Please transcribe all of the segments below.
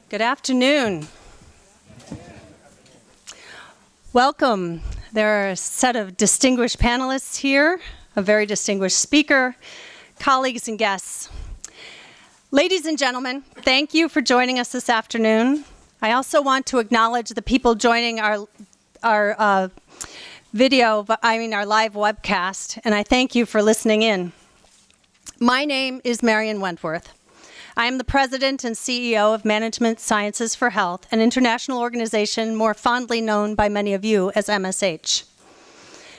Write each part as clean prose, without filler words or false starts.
Good afternoon. Welcome. There are a set of distinguished panelists here, a very distinguished speaker, colleagues and guests. Ladies and gentlemen, thank you for joining us this afternoon. I also want to acknowledge the people joining our live webcast, and I thank you for listening in. My name is Marion Wentworth. I am the president and CEO of Management Sciences for Health, an international organization more fondly known by many of you as MSH.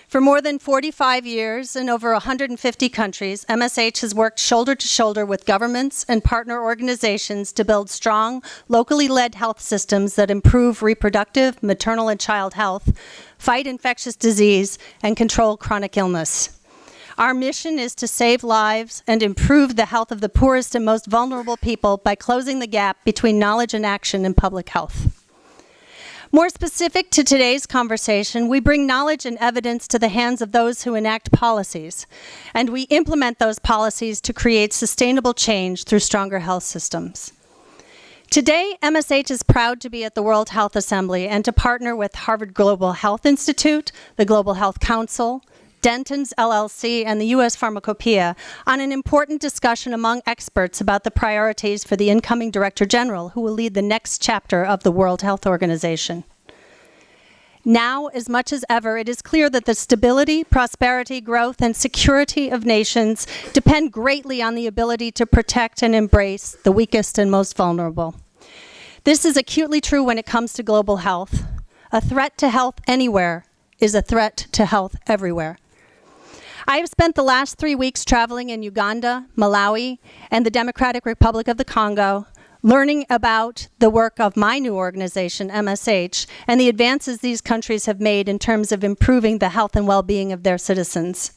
For more than 45 years in over 150 countries, MSH has worked shoulder to shoulder with governments and partner organizations to build strong, locally led health systems that improve reproductive, maternal, and child health, fight infectious disease, and control chronic illness. Our mission is to save lives and improve the health of the poorest and most vulnerable people by closing the gap between knowledge and action in public health. More specific to today's conversation, we bring knowledge and evidence to the hands of those who enact policies, and we implement those policies to create sustainable change through stronger health systems. Today, MSH is proud to be at the World Health Assembly and to partner with Harvard Global Health Institute, the Global Health Council, Denton's LLC, and the U.S. Pharmacopoeia on an important discussion among experts about the priorities for the incoming Director General who will lead the next chapter of the World Health Organization. Now, as much as ever, it is clear that the stability, prosperity, growth, and security of nations depend greatly on the ability to protect and embrace the weakest and most vulnerable. This is acutely true when it comes to global health. A threat to health anywhere is a threat to health everywhere. I have spent the last 3 weeks traveling in Uganda, Malawi, and the Democratic Republic of the Congo, learning about the work of my new organization, MSH, and the advances these countries have made in terms of improving the health and well-being of their citizens.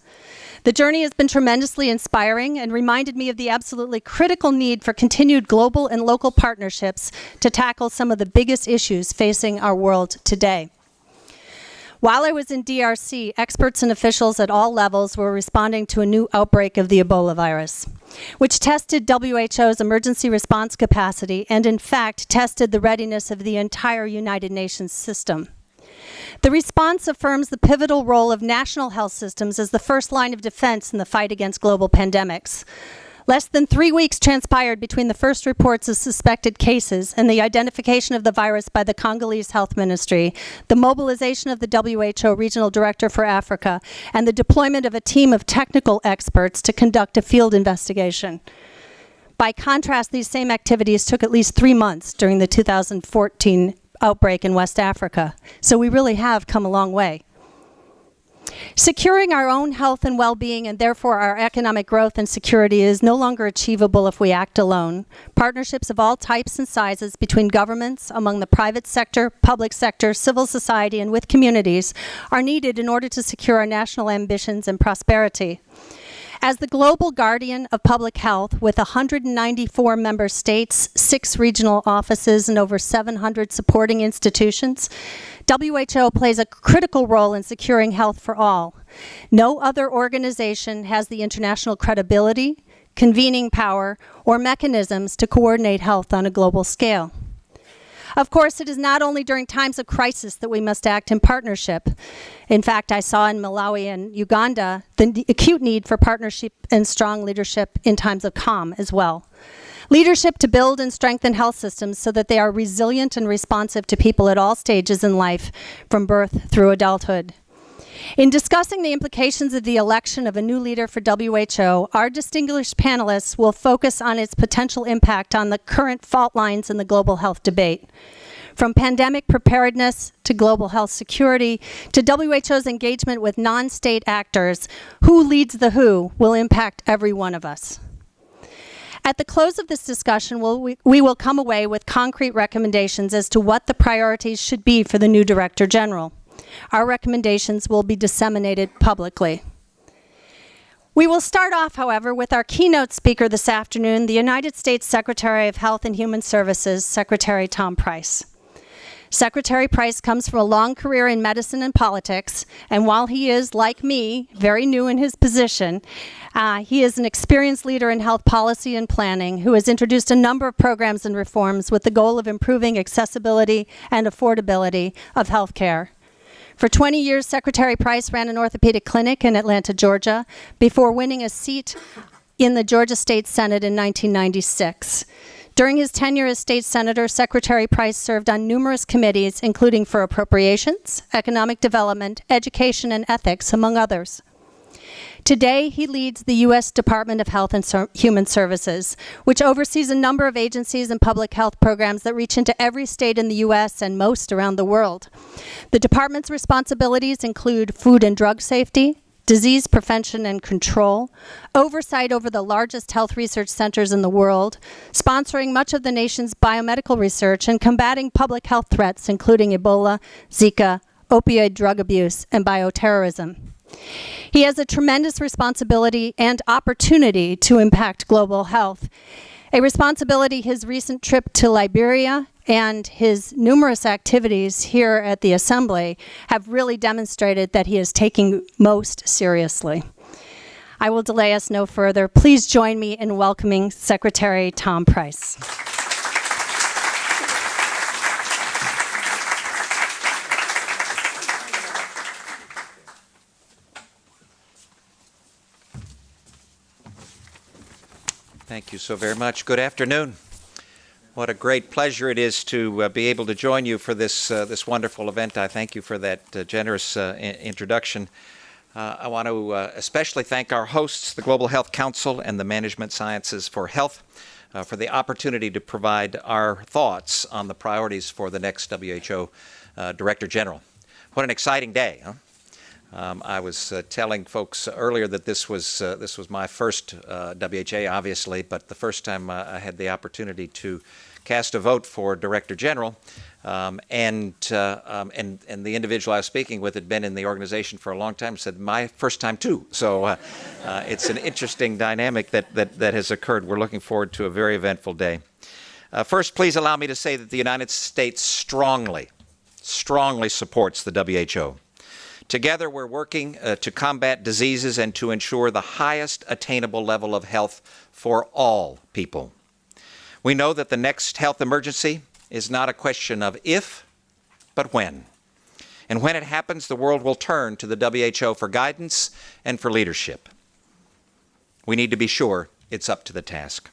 The journey has been tremendously inspiring and reminded me of the absolutely critical need for continued global and local partnerships to tackle some of the biggest issues facing our world today. While I was in DRC, experts and officials at all levels were responding to a new outbreak of the Ebola virus, which tested WHO's emergency response capacity and, in fact, tested the readiness of the entire United Nations system. The response affirms the pivotal role of national health systems as the first line of defense in the fight against global pandemics. Less than 3 weeks transpired between the first reports of suspected cases and the identification of the virus by the Congolese Health Ministry, the mobilization of the WHO Regional Director for Africa, and the deployment of a team of technical experts to conduct a field investigation. By contrast, these same activities took at least 3 months during the 2014 outbreak in West Africa. So we really have come a long way. Securing our own health and well-being, and therefore our economic growth and security, is no longer achievable if we act alone. Partnerships of all types and sizes between governments, among the private sector, public sector, civil society, and with communities are needed in order to secure our national ambitions and prosperity. As the global guardian of public health, with 194 member states, 6 regional offices, and over 700 supporting institutions, WHO plays a critical role in securing health for all. No other organization has the international credibility, convening power, or mechanisms to coordinate health on a global scale. Of course, it is not only during times of crisis that we must act in partnership. In fact, I saw in Malawi and Uganda the acute need for partnership and strong leadership in times of calm as well. Leadership to build and strengthen health systems so that they are resilient and responsive to people at all stages in life, from birth through adulthood. In discussing the implications of the election of a new leader for WHO, our distinguished panelists will focus on its potential impact on the current fault lines in the global health debate. From pandemic preparedness to global health security to WHO's engagement with non-state actors, who leads the who will impact every one of us. At the close of this discussion, we will come away with concrete recommendations as to what the priorities should be for the new Director General. Our recommendations will be disseminated publicly. We will start off, however, with our keynote speaker this afternoon, the United States Secretary of Health and Human Services, Secretary Tom Price. Secretary Price comes from a long career in medicine and politics, and while he is, like me, very new in his position, he is an experienced leader in health policy and planning who has introduced a number of programs and reforms with the goal of improving accessibility and affordability of health care. For 20 years, Secretary Price ran an orthopedic clinic in Atlanta, Georgia, before winning a seat in the Georgia State Senate in 1996. During his tenure as state senator, Secretary Price served on numerous committees, including for appropriations, economic development, education, and ethics, among others. Today, he leads the U.S. Department of Health and Human Services, which oversees a number of agencies and public health programs that reach into every state in the U.S. and most around the world. The department's responsibilities include food and drug safety, disease prevention and control, oversight over the largest health research centers in the world, sponsoring much of the nation's biomedical research, and combating public health threats, including Ebola, Zika, opioid drug abuse, and bioterrorism. He has a tremendous responsibility and opportunity to impact global health, a responsibility his recent trip to Liberia and his numerous activities here at the Assembly have really demonstrated that he is taking most seriously. I will delay us no further. Please join me in welcoming Secretary Tom Price. Thank you so very much. Good afternoon. What a great pleasure it is to be able to join you for this wonderful event. I thank you for that generous introduction. I want to especially thank our hosts, the Global Health Council and the Management Sciences for Health, for the opportunity to provide our thoughts on the priorities for the next WHO Director General. What an exciting day, huh? I was telling folks earlier that this was my first WHA, obviously, but the first time I had the opportunity to cast a vote for Director General, and the individual I was speaking with had been in the organization for a long time, said, my first time too. So it's an interesting dynamic that has occurred. We're looking forward to a very eventful day. First, please allow me to say that the United States strongly supports the WHO. Together, we're working to combat diseases and to ensure the highest attainable level of health for all people. We know that the next health emergency is not a question of if, but when. And when it happens, the world will turn to the WHO for guidance and for leadership. We need to be sure it's up to the task.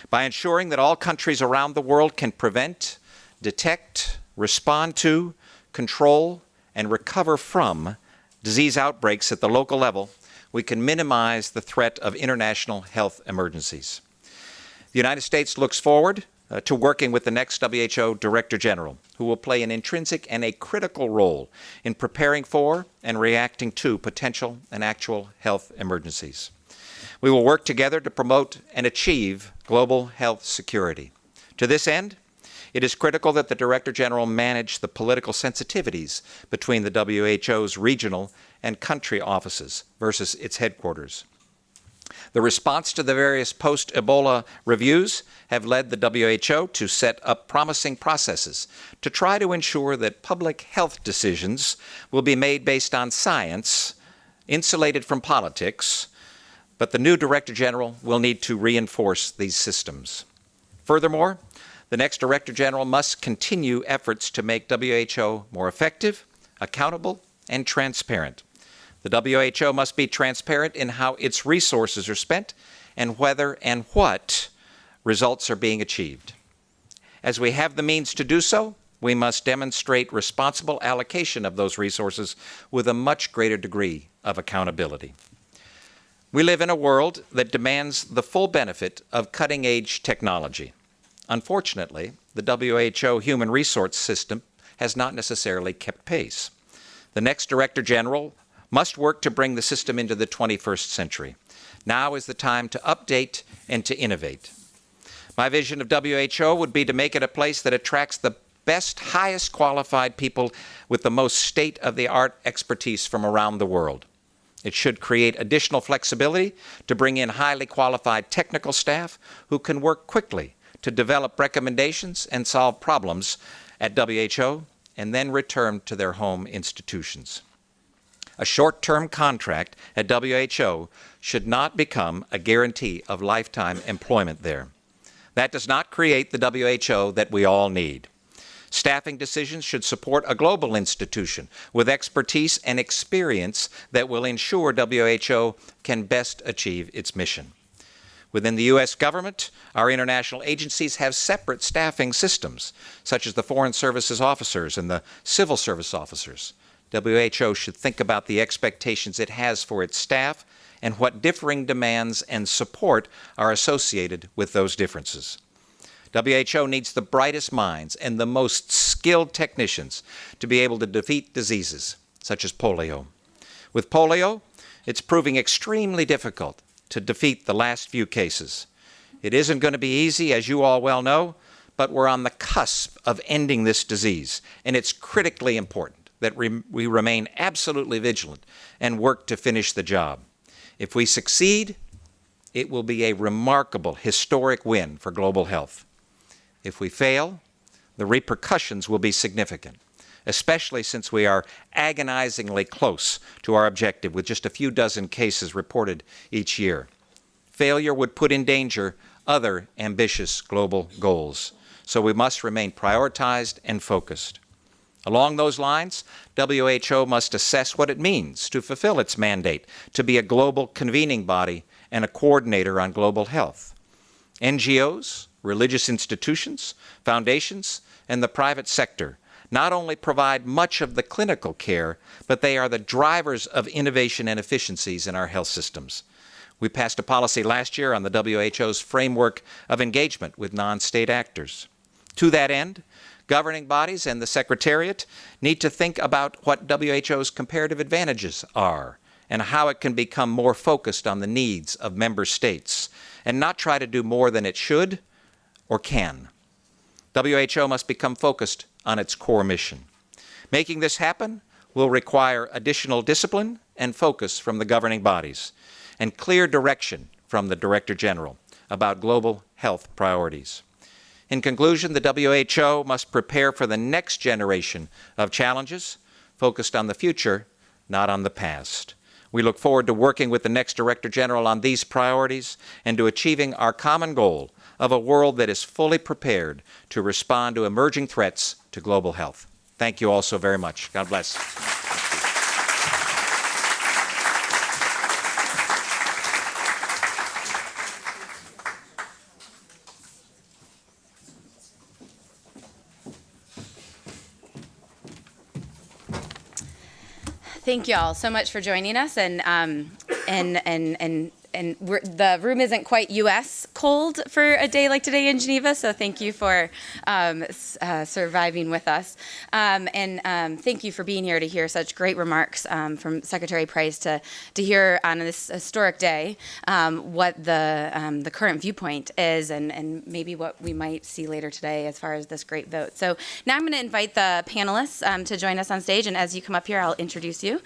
By ensuring that all countries around the world can prevent, detect, respond to, control, and recover from disease outbreaks at the local level, we can minimize the threat of international health emergencies. The United States looks forward to working with the next WHO Director General, who will play an intrinsic and a critical role in preparing for and reacting to potential and actual health emergencies. We will work together to promote and achieve global health security. To this end, it is critical that the Director General manage the political sensitivities between the WHO's regional and country offices versus its headquarters. The response to the various post-Ebola reviews have led the WHO to set up promising processes to try to ensure that public health decisions will be made based on science, insulated from politics, but the new Director General will need to reinforce these systems. Furthermore, the next Director General must continue efforts to make WHO more effective, accountable, and transparent. The WHO must be transparent in how its resources are spent and whether and what results are being achieved. As we have the means to do so, we must demonstrate responsible allocation of those resources with a much greater degree of accountability. We live in a world that demands the full benefit of cutting-edge technology. Unfortunately, the WHO human resource system has not necessarily kept pace. The next Director General must work to bring the system into the 21st century. Now is the time to update and to innovate. My vision of WHO would be to make it a place that attracts the best, highest qualified people with the most state-of-the-art expertise from around the world. It should create additional flexibility to bring in highly qualified technical staff who can work quickly to develop recommendations and solve problems at WHO and then return to their home institutions. A short-term contract at WHO should not become a guarantee of lifetime employment there. That does not create the WHO that we all need. Staffing decisions should support a global institution with expertise and experience that will ensure WHO can best achieve its mission. Within the U.S. government, our international agencies have separate staffing systems, such as the Foreign Services officers and the Civil Service officers. WHO should think about the expectations it has for its staff and what differing demands and support are associated with those differences. WHO needs the brightest minds and the most skilled technicians to be able to defeat diseases such as polio. With polio, it's proving extremely difficult to defeat the last few cases. It isn't going to be easy, as you all well know, but we're on the cusp of ending this disease, and it's critically important that we remain absolutely vigilant and work to finish the job. If we succeed, it will be a remarkable, historic win for global health. If we fail, the repercussions will be significant, especially since we are agonizingly close to our objective with just a few dozen cases reported each year. Failure would put in danger other ambitious global goals, so we must remain prioritized and focused. Along those lines, WHO must assess what it means to fulfill its mandate to be a global convening body and a coordinator on global health. NGOs, religious institutions, foundations, and the private sector not only provide much of the clinical care, but they are the drivers of innovation and efficiencies in our health systems. We passed a policy last year on the WHO's framework of engagement with non-state actors. To that end, governing bodies and the Secretariat need to think about what WHO's comparative advantages are and how it can become more focused on the needs of member states and not try to do more than it should or can. WHO must become focused on its core mission. Making this happen will require additional discipline and focus from the governing bodies and clear direction from the Director General about global health priorities. In conclusion, the WHO must prepare for the next generation of challenges focused on the future, not on the past. We look forward to working with the next Director General on these priorities and to achieving our common goal of a world that is fully prepared to respond to emerging threats to global health. Thank you all so very much. God bless. Thank you all so much for joining us, and the room isn't quite U.S. cold for a day like today in Geneva, so thank you for surviving with us, and thank you for being here to hear such great remarks from Secretary Price to hear on this historic day what the current viewpoint is and maybe what we might see later today as far as this great vote. So now I'm going to invite the panelists to join us on stage, and as you come up here, I'll introduce you.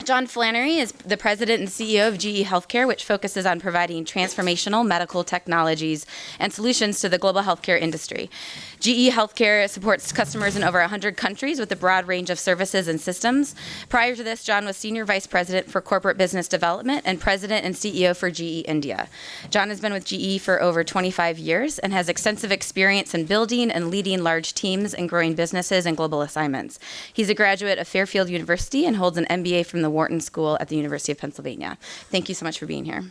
John Flannery is the president and CEO of GE Healthcare, which focuses on providing transformational medical technologies and solutions to the global healthcare industry. GE Healthcare supports customers in over 100 countries with a broad range of services and systems. Prior to this, John was senior vice president for corporate business development and president and CEO for GE India. John has been with GE for over 25 years and has extensive experience in building and leading large teams and growing businesses and global assignments. He's a graduate of Fairfield University and holds an MBA from the Wharton School at the University of Pennsylvania. Thank you so much for being here.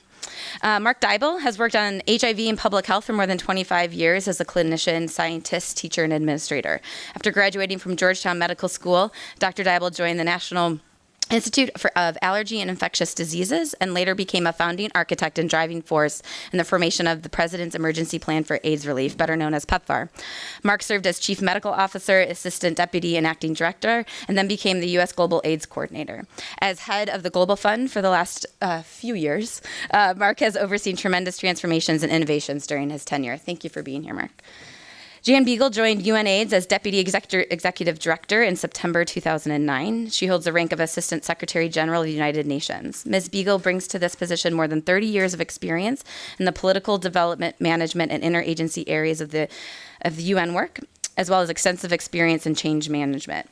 Mark Dybel has worked on HIV and public health for more than 25 years as a clinician, scientist, teacher, and administrator. After graduating from Georgetown Medical School, Dr. Dybel joined the National of Allergy and Infectious Diseases, and later became a founding architect and driving force in the formation of the President's Emergency Plan for AIDS Relief, better known as PEPFAR. Mark served as Chief Medical Officer, Assistant Deputy, and Acting Director, and then became the U.S. Global AIDS Coordinator. As head of the Global Fund for the last few years, Mark has overseen tremendous transformations and innovations during his tenure. Thank you for being here, Mark. Jan Beagle joined UNAIDS as Deputy Executive Director in September 2009. She holds the rank of Assistant Secretary General of the United Nations. Ms. Beagle brings to this position more than 30 years of experience in the political development, management, and interagency areas of the UN work, as well as extensive experience in change management.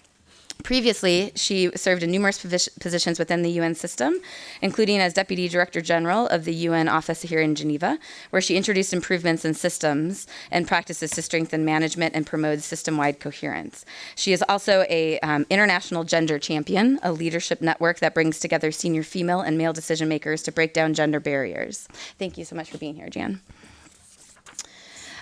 Previously, she served in numerous positions within the UN system, including as Deputy Director General of the UN office here in Geneva, where she introduced improvements in systems and practices to strengthen management and promote system-wide coherence. She is also a international gender champion, a leadership network that brings together senior female and male decision makers to break down gender barriers. Thank you so much for being here, Jan.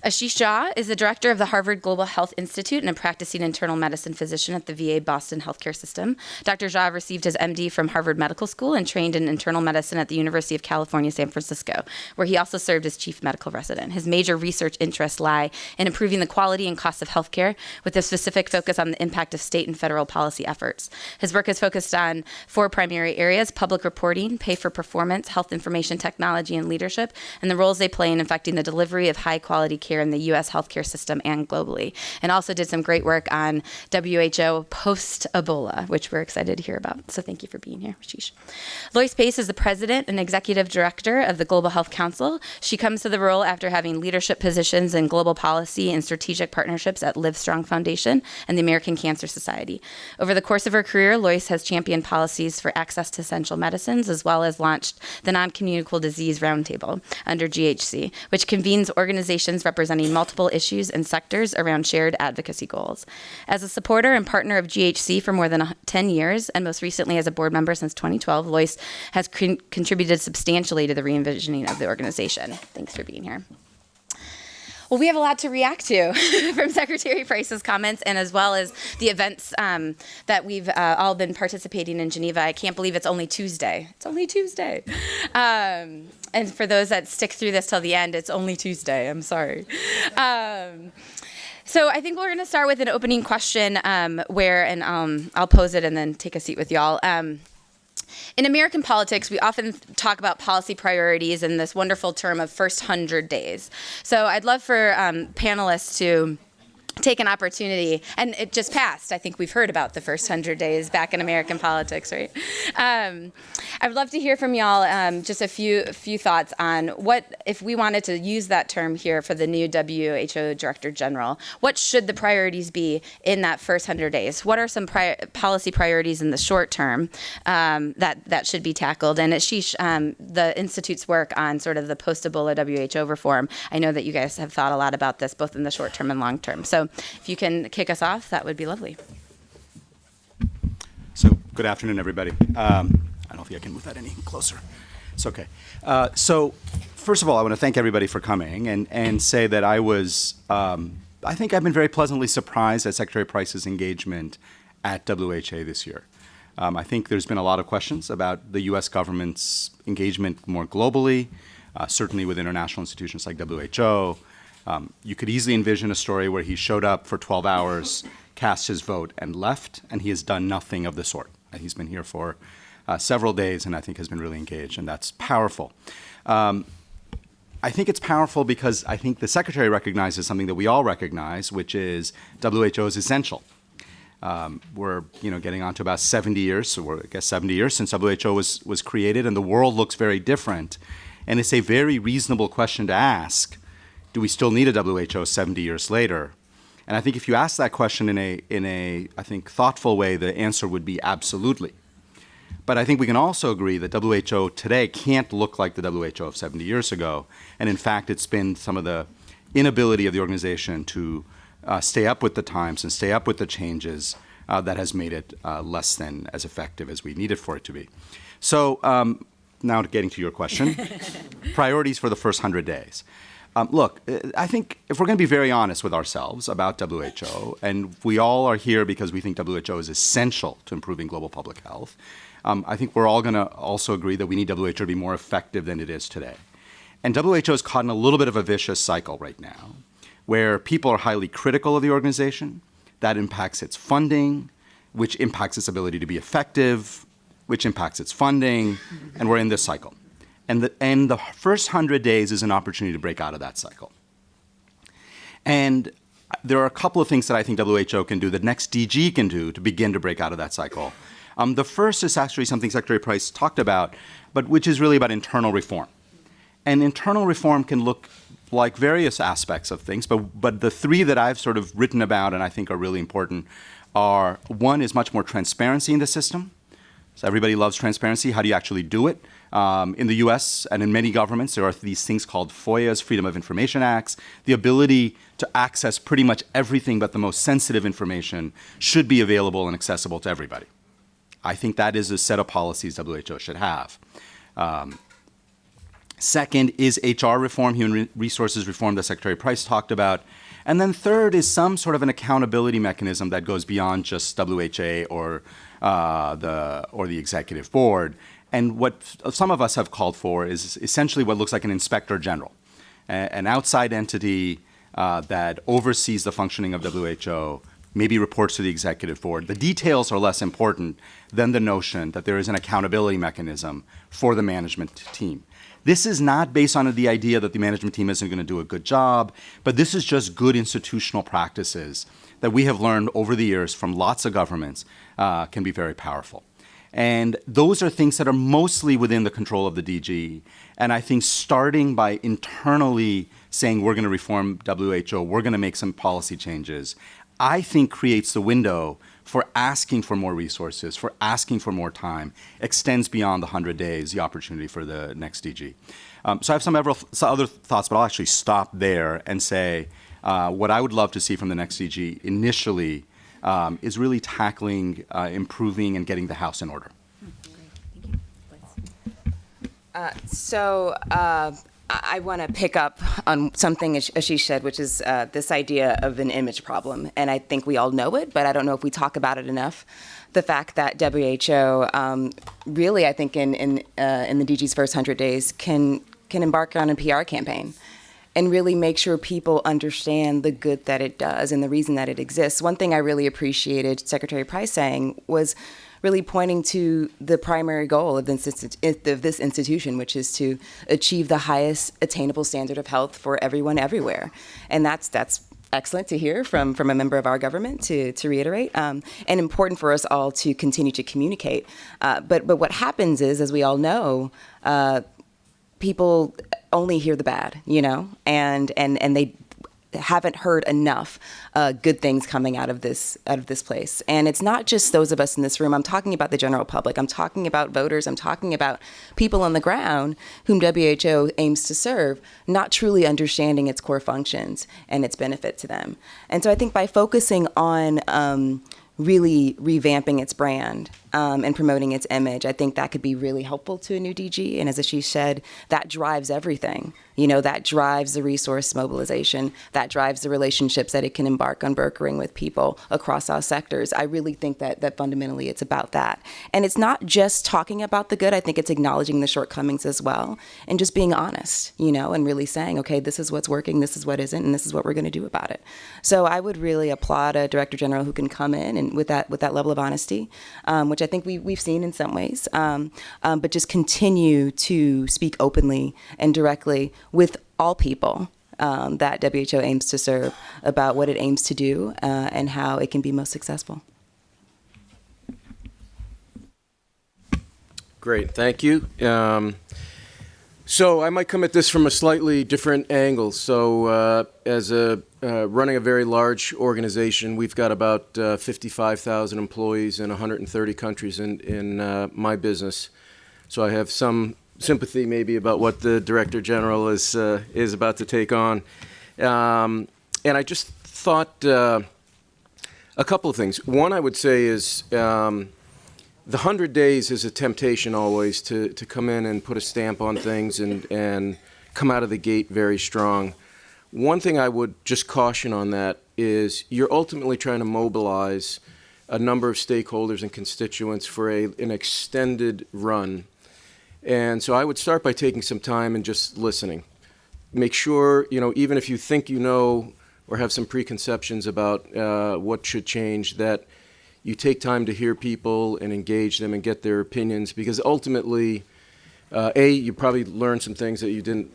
Ashish Jha is the director of the Harvard Global Health Institute and a practicing internal medicine physician at the VA Boston Healthcare System. Dr. Jha received his MD from Harvard Medical School and trained in internal medicine at the University of California, San Francisco, where he also served as chief medical resident. His major research interests lie in improving the quality and cost of healthcare, with a specific focus on the impact of state and federal policy efforts. His work is focused on 4 primary areas: public reporting, pay for performance, health information technology, and leadership, and the roles they play in affecting the delivery of high-quality care in the U.S. healthcare system and globally, and also did some great work on WHO post-Ebola, which we're excited to hear about. So thank you for being here, Ashish. Lois Pace is the president and executive director of the Global Health Council. She comes to the role after having leadership positions in global policy and strategic partnerships at Livestrong Foundation and the American Cancer Society. Over the course of her career, Lois has championed policies for access to essential medicines, as well as launched the Non-Communicable Disease Roundtable under GHC, which convenes organizations representing multiple issues and sectors around shared advocacy goals. As a supporter and partner of GHC for more than 10 years, and most recently as a board member since 2012, Lois has contributed substantially to the re-envisioning of the organization. Thanks for being here. Well, we have a lot to react to from Secretary Price's comments, and as well as the events that we've all been participating in Geneva. I can't believe it's only Tuesday. It's only Tuesday. And for those that stick through this till the end, it's only Tuesday. I'm sorry. So I think we're going to start with an opening question I'll pose it and then take a seat with y'all. In American politics, we often talk about policy priorities in this wonderful term of first 100 days. So I'd love for panelists to take an opportunity, and it just passed. I think we've heard about the first 100 days back in American politics, right? I would love to hear from y'all just a few thoughts on what, if we wanted to use that term here for the new WHO Director General, what should the priorities be in that first 100 days? What are some policy priorities in the short term that should be tackled? And Ashish, the Institute's work on sort of the post-Ebola WHO reform, I know that you guys have thought a lot about this, both in the short term and long term. So if you can kick us off, that would be lovely. So good afternoon, everybody. I don't think I can move that any closer. It's okay. So first of all, I want to thank everybody for coming and say that I think I've been very pleasantly surprised at Secretary Price's engagement at WHA this year. I think there's been a lot of questions about the U.S. government's engagement more globally, certainly with international institutions like WHO. You could easily envision a story where he showed up for 12 hours, cast his vote, and left, and he has done nothing of the sort. And he's been here for several days, and I think has been really engaged, and that's powerful. I think it's powerful because I think the Secretary recognizes something that we all recognize, which is WHO is essential. We're getting on to about 70 years, so we're, I guess, 70 years since WHO was created, and the world looks very different. And it's a very reasonable question to ask. Do we still need a WHO 70 years later? And I think if you ask that question in a I think, thoughtful way, the answer would be absolutely. But I think we can also agree that WHO today can't look like the WHO of 70 years ago. And in fact, it's been some of the inability of the organization to stay up with the times and stay up with the changes that has made it less than as effective as we need it for it to be. So now getting to your question, priorities for the first 100 days. Look, I think if we're going to be very honest with ourselves about WHO, and we all are here because we think WHO is essential to improving global public health, I think we're all going to also agree that we need WHO to be more effective than it is today. And WHO is caught in a little bit of a vicious cycle right now, where people are highly critical of the organization. That impacts its funding, which impacts its ability to be effective, which impacts its funding, and we're in this cycle. And the first 100 days is an opportunity to break out of that cycle. And there are a couple of things that I think WHO can do, the next DG can do to begin to break out of that cycle. The first is actually something Secretary Price talked about, but which is really about internal reform. And internal reform can look like various aspects of things, but the three that I've sort of written about and I think are really important are, one is much more transparency in the system. So everybody loves transparency. How do you actually do it? In the US and in many governments, there are these things called FOIAs, Freedom of Information Acts. The ability to access pretty much everything but the most sensitive information should be available and accessible to everybody. I think that is a set of policies WHO should have. Second is HR reform, human resources reform that Secretary Price talked about. And then third is some sort of an accountability mechanism that goes beyond just WHA or the executive board. And what some of us have called for is essentially what looks like an inspector general, an outside entity that oversees the functioning of WHO, maybe reports to the executive board. The details are less important than the notion that there is an accountability mechanism for the management team. This is not based on the idea that the management team isn't going to do a good job, but this is just good institutional practices that we have learned over the years from lots of governments can be very powerful. And those are things that are mostly within the control of the DG. And I think starting by internally saying we're going to reform WHO, we're going to make some policy changes, I think creates the window for asking for more resources, for asking for more time, extends beyond the 100 days, the opportunity for the next DG. So I have some other thoughts, but I'll actually stop there and say what I would love to see from the next DG initially is really tackling, improving, and getting the house in order. I want to pick up on something Ashish said, which is this idea of an image problem. And I think we all know it, but I don't know if we talk about it enough. The fact that WHO really, I think in the DG's first 100 days can embark on a PR campaign and really make sure people understand the good that it does and the reason that it exists. One thing I really appreciated Secretary Price saying was really pointing to the primary goal of this institution, which is to achieve the highest attainable standard of health for everyone everywhere. And that's excellent to hear from a member of our government to reiterate, and important for us all to continue to communicate. But what happens is, as we all know, people only hear the bad, and they haven't heard enough good things coming out of this place. And it's not just those of us in this room. I'm talking about the general public. I'm talking about voters. I'm talking about people on the ground whom WHO aims to serve, not truly understanding its core functions and its benefit to them. And so I think by focusing on really revamping its brand and promoting its image, I think that could be really helpful to a new DG. And as Ashish said, that drives everything. That drives the resource mobilization, that drives the relationships that it can embark on brokering with people across all sectors. I really think that fundamentally it's about that. And it's not just talking about the good, I think it's acknowledging the shortcomings as well, and just being honest, and really saying, okay, this is what's working, this is what isn't, and this is what we're going to do about it. So I would really applaud a Director General who can come in and with that level of honesty, which I think we've seen in some ways, but just continue to speak openly and directly with all people that WHO aims to serve about what it aims to do and how it can be most successful. Great, thank you. So I might come at this from a slightly different angle. So as running a very large organization, we've got about 55,000 employees in 130 countries in my business. So I have some sympathy maybe about what the Director General is about to take on. And I just thought a couple of things. One I would say is the 100 days is a temptation always to come in and put a stamp on things and come out of the gate very strong. One thing I would just caution on that is you're ultimately trying to mobilize a number of stakeholders and constituents for an extended run. And so I would start by taking some time and just listening. Make sure, even if you think you know or have some preconceptions about what should change, that you take time to hear people and engage them and get their opinions, because ultimately, A, you probably learn some things that you didn't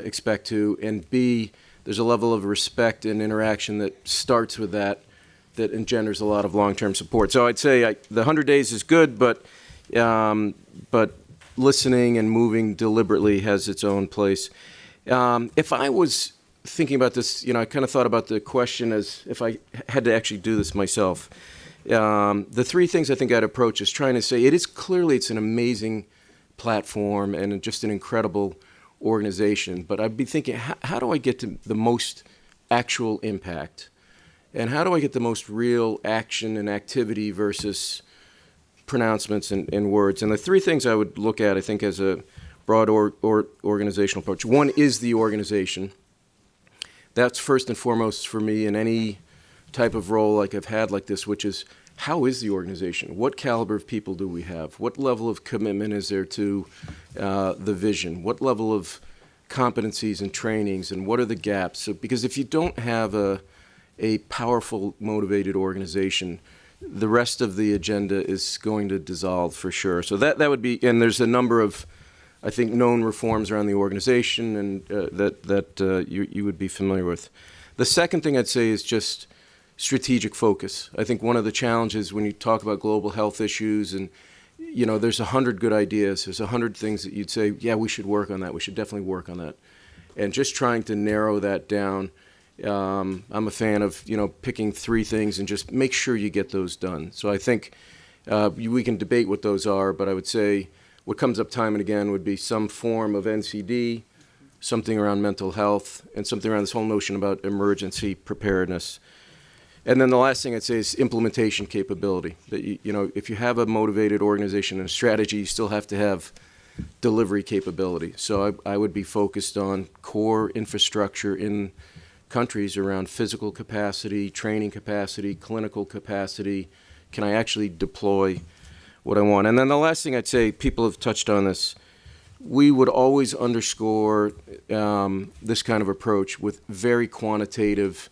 expect to, and B, there's a level of respect and interaction that starts with that engenders a lot of long-term support. So I'd say the 100 days is good, but listening and moving deliberately has its own place. If I was thinking about this, I kind of thought about the question as if I had to actually do this myself. The three things I think I'd approach is trying to say it's an amazing platform and just an incredible organization, but I'd be thinking, how do I get to the most actual impact? And how do I get the most real action and activity versus pronouncements and words? And the three things I would look at, I think, as a broad organizational approach. One is the organization. That's first and foremost for me in any type of role like I've had like this, which is, how is the organization? What caliber of people do we have? What level of commitment is there to the vision? What level of competencies and trainings, and what are the gaps? So, because if you don't have a powerful, motivated organization, the rest of the agenda is going to dissolve for sure. So that would be, and there's a number of, I think, known reforms around the organization and that you would be familiar with. The second thing I'd say is just strategic focus. I think one of the challenges when you talk about global health issues, and there's 100 good ideas, there's 100 things that you'd say, yeah, we should work on that, we should definitely work on that. And just trying to narrow that down. I'm a fan of, picking three things and just make sure you get those done. So I think we can debate what those are, but I would say what comes up time and again would be some form of NCD, something around mental health, and something around this whole notion about emergency preparedness. And then the last thing I'd say is implementation capability. That if you have a motivated organization and a strategy, you still have to have delivery capability. So I would be focused on core infrastructure in countries around physical capacity, training capacity, clinical capacity. Can I actually deploy what I want? And then the last thing I'd say, people have touched on this, we would always underscore this kind of approach with very quantitative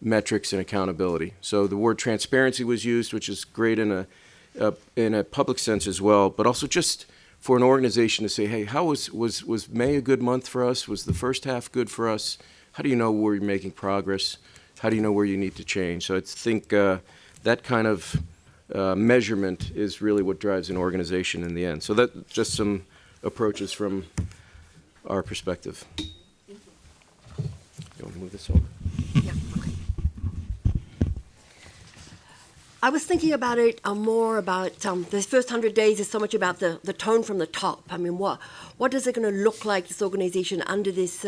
metrics and accountability. So the word transparency was used, which is great in a public sense as well, but also just for an organization to say, hey, how was May a good month for us? Was the first half good for us? How do you know where you're making progress? How do you know where you need to change? So I think that kind of measurement is really what drives an organization in the end. So that's just some approaches from our perspective. You want to move this over? Yeah, okay. I was thinking about it more about this first 100 days is so much about the tone from the top. I mean, what is it going to look like, this organization under this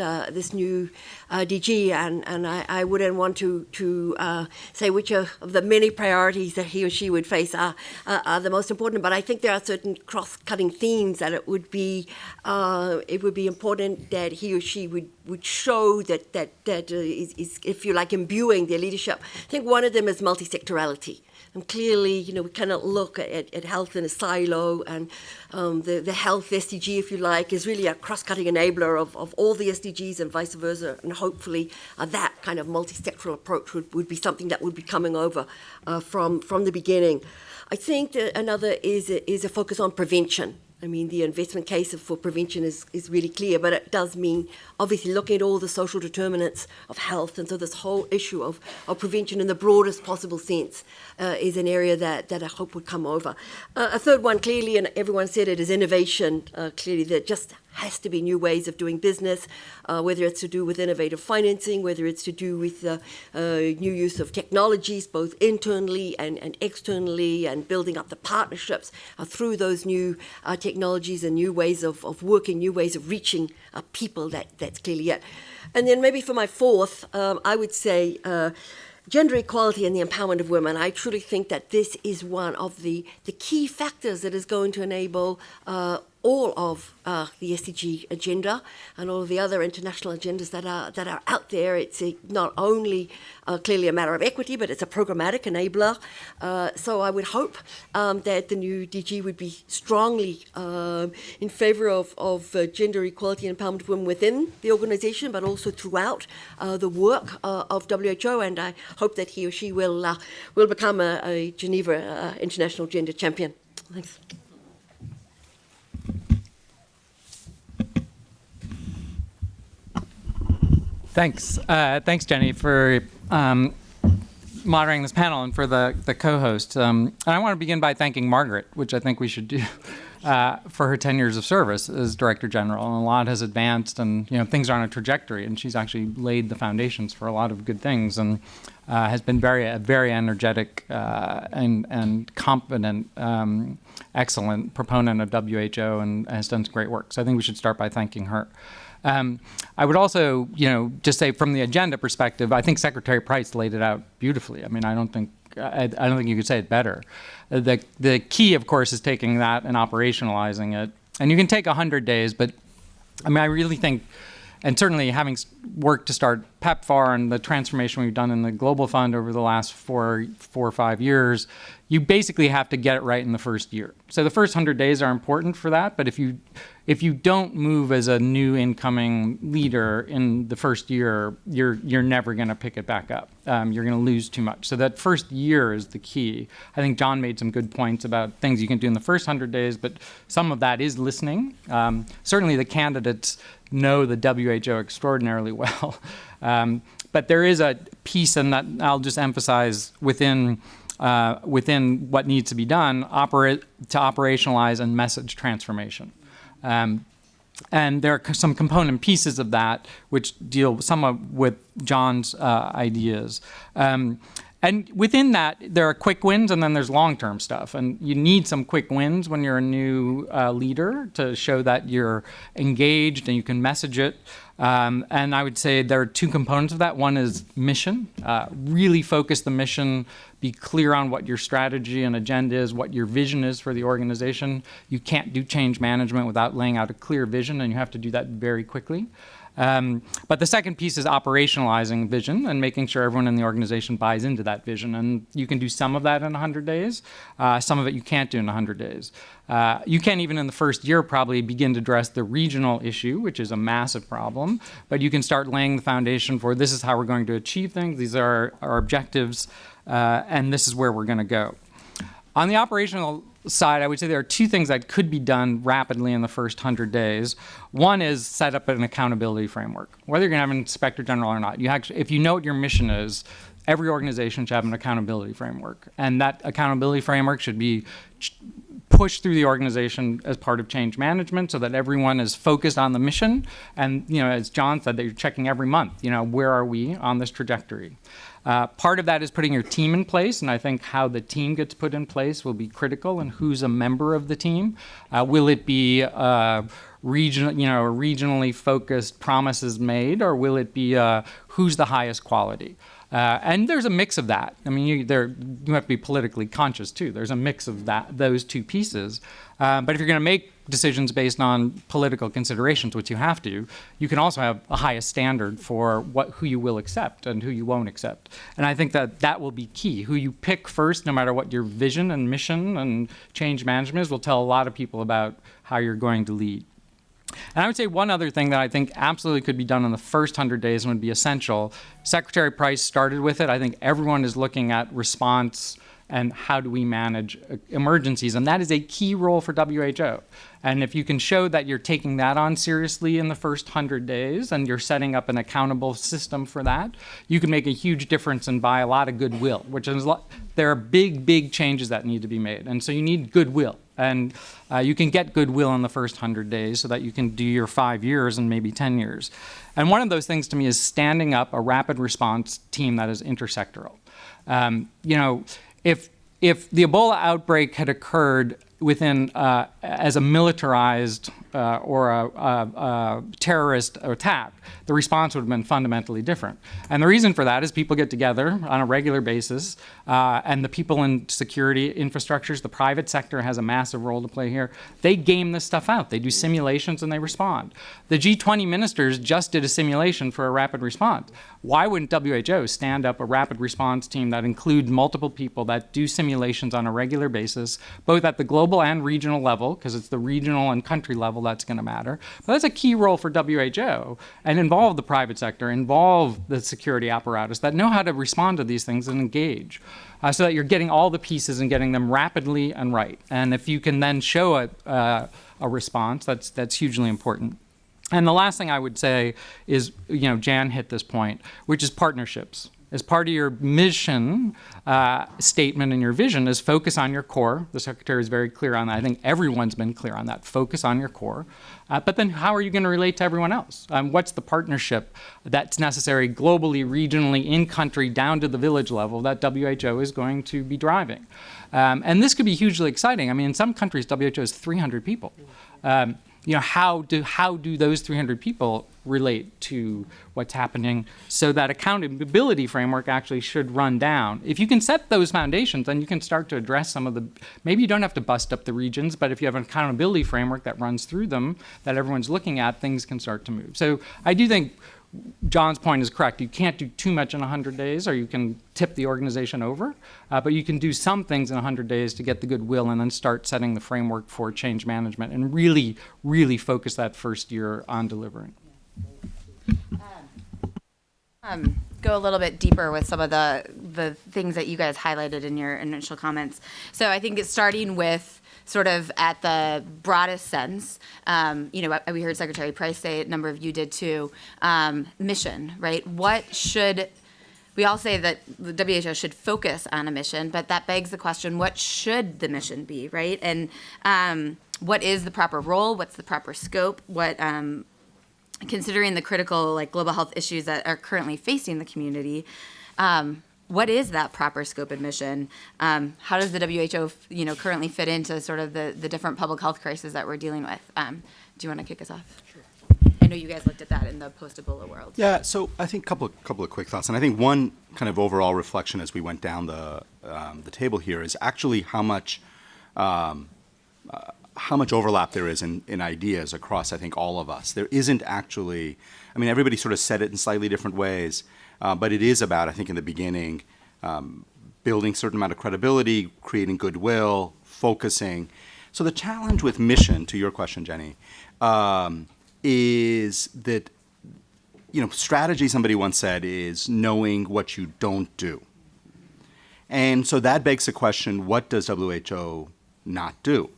new DG? And I wouldn't want to say which of the many priorities that he or she would face are the most important. But I think there are certain cross-cutting themes that it would be important that he or she would show that is, if you like, imbuing their leadership. I think one of them is multi-sectorality. And clearly, we cannot look at health in a silo, and the health SDG, if you like, is really a cross-cutting enabler of all the SDGs and vice versa. And hopefully that kind of multi-sectoral approach would be something that would be coming over from the beginning. I think that another is a focus on prevention. I mean, the investment case for prevention is really clear, but it does mean obviously looking at all the social determinants of health. And so this whole issue of prevention in the broadest possible sense is an area that I hope would come over. A third one, clearly, and everyone said it, is innovation. Clearly, there just has to be new ways of doing business, whether it's to do with innovative financing, whether it's to do with new use of technologies, both internally and externally, and building up the partnerships through those new technologies and new ways of working, new ways of reaching people. That's clearly it. And then maybe for my fourth, I would say gender equality and the empowerment of women. I truly think that this is one of the key factors that is going to enable all of the SDG agenda and all of the other international agendas that are out there. It's not only clearly a matter of equity, but it's a programmatic enabler. So I would hope that the new DG would be strongly in favor of gender equality and empowerment of women within the organization, but also throughout the work of WHO. And I hope that he or she will become a Geneva International Gender Champion. Thanks. Thanks. Thanks, Jenny, for moderating this panel and for the co-host. And I want to begin by thanking Margaret, which I think we should do, for her 10 years of service as Director General. And a lot has advanced, and things are on a trajectory, and she's actually laid the foundations for a lot of good things, and has been a very energetic and competent, excellent proponent of WHO, and has done some great work. So I think we should start by thanking her. I would also, just say from the agenda perspective, I think Secretary Price laid it out beautifully. I mean, I don't think you could say it better. The key, of course, is taking that and operationalizing it. And you can take 100 days, but I mean, I really think, and certainly having worked to start PEPFAR and the transformation we've done in the Global Fund over the last four or 5 years, you basically have to get it right in the first year. So the first 100 days are important for that, but if you don't move as a new incoming leader in the first year, you're never going to pick it back up. You're going to lose too much. So that first year is the key. I think John made some good points about things you can do in the first 100 days, but some of that is listening. Certainly the candidates know the WHO extraordinarily well. But there is a piece, and that I'll just emphasize within what needs to be done, to operationalize and message transformation. And there are some component pieces of that which deal somewhat with John's ideas. And within that, there are quick wins, and then there's long-term stuff. And you need some quick wins when you're a new leader to show that you're engaged and you can message it. And I would say there are two components of that. One is mission. Really focus the mission, be clear on what your strategy and agenda is, what your vision is for the organization. You can't do change management without laying out a clear vision, and you have to do that very quickly. But the second piece is operationalizing vision and making sure everyone in the organization buys into that vision. And you can do some of that in 100 days. Some of it you can't do in 100 days. You can't even in the first year probably begin to address the regional issue, which is a massive problem. But you can start laying the foundation for this is how we're going to achieve things. These are our objectives. And this is where we're going to go. On the operational side, I would say there are two things that could be done rapidly in the first 100 days. One is set up an accountability framework. Whether you're going to have an inspector general or not, if you know what your mission is, every organization should have an accountability framework. And that accountability framework should be pushed through the organization as part of change management so that everyone is focused on the mission. And, as John said, that you're checking every month, where are we on this trajectory? Part of that is putting your team in place, and I think how the team gets put in place will be critical, and who's a member of the team. Will it be regionally focused promises made, or will it be who's the highest quality? And there's a mix of that. I mean, you have to be politically conscious too. There's a mix of those two pieces. But if you're going to make decisions based on political considerations, which you have to, you can also have a highest standard for who you will accept and who you won't accept. And I think that will be key. Who you pick first, no matter what your vision and mission and change management is, will tell a lot of people about how you're going to lead. And I would say one other thing that I think absolutely could be done in the first 100 days and would be essential. Secretary Price started with it. I think everyone is looking at response and how do we manage emergencies, and that is a key role for WHO. And if you can show that you're taking that on seriously in the first 100 days and you're setting up an accountable system for that, you can make a huge difference and buy a lot of goodwill, there are big changes that need to be made. And so you need goodwill. And you can get goodwill in the first 100 days so that you can do your 5 years and maybe 10 years. And one of those things to me is standing up a rapid response team that is intersectoral. If the Ebola outbreak had occurred as a militarized or a terrorist attack, the response would have been fundamentally different. And the reason for that is people get together on a regular basis, and the people in security infrastructures, the private sector has a massive role to play here. They game this stuff out. They do simulations and they respond. The G20 ministers just did a simulation for a rapid response. Why wouldn't WHO stand up a rapid response team that includes multiple people that do simulations on a regular basis, both at the global and regional level, because it's the regional and country level that's going to matter. But that's a key role for WHO, and involve the private sector, involve the security apparatus that know how to respond to these things and engage, so that you're getting all the pieces and getting them rapidly and right. And if you can then show a response, that's hugely important. And the last thing I would say is, Jan hit this point, which is partnerships. As part of your mission statement and your vision is focus on your core. The Secretary is very clear on that. I think everyone's been clear on that. Focus on your core. But then how are you going to relate to everyone else? What's the partnership that's necessary globally, regionally, in country, down to the village level that WHO is going to be driving? And this could be hugely exciting. I mean, in some countries, WHO has 300 people. How do those 300 people relate to what's happening, so that accountability framework actually should run down? If you can set those foundations, then you can start to address some of the, maybe you don't have to bust up the regions, but if you have an accountability framework that runs through them, that everyone's looking at, things can start to move. So I do think John's point is correct. You can't do too much in 100 days, or you can tip the organization over, but you can do some things in 100 days to get the goodwill and then start setting the framework for change management and really, really focus that first year on delivering. Go a little bit deeper with some of the things that you guys highlighted in your initial comments. So I think it's starting with sort of at the broadest sense, we heard Secretary Price say it, a number of you did too, mission, right? We all say that the WHO should focus on a mission, but that begs the question, what should the mission be, right? And what is the proper role? What's the proper scope? Considering the critical global health issues that are currently facing the community, what is that proper scope and mission? How does the WHO, currently fit into sort of the different public health crises that we're dealing with? Do you want to kick us off? Sure. I know you guys looked at that in the post-Ebola world. Yeah, so I think a couple of quick thoughts, and I think one kind of overall reflection as we went down the table here is actually how much overlap there is in ideas across, I think, all of us. There isn't actually, everybody sort of said it in slightly different ways, but it is about, I think, in the beginning, building a certain amount of credibility, creating goodwill, focusing. So the challenge with mission, to your question, Jenny, is that, strategy, somebody once said, is knowing what you don't do. And so that begs the question, what does WHO not do?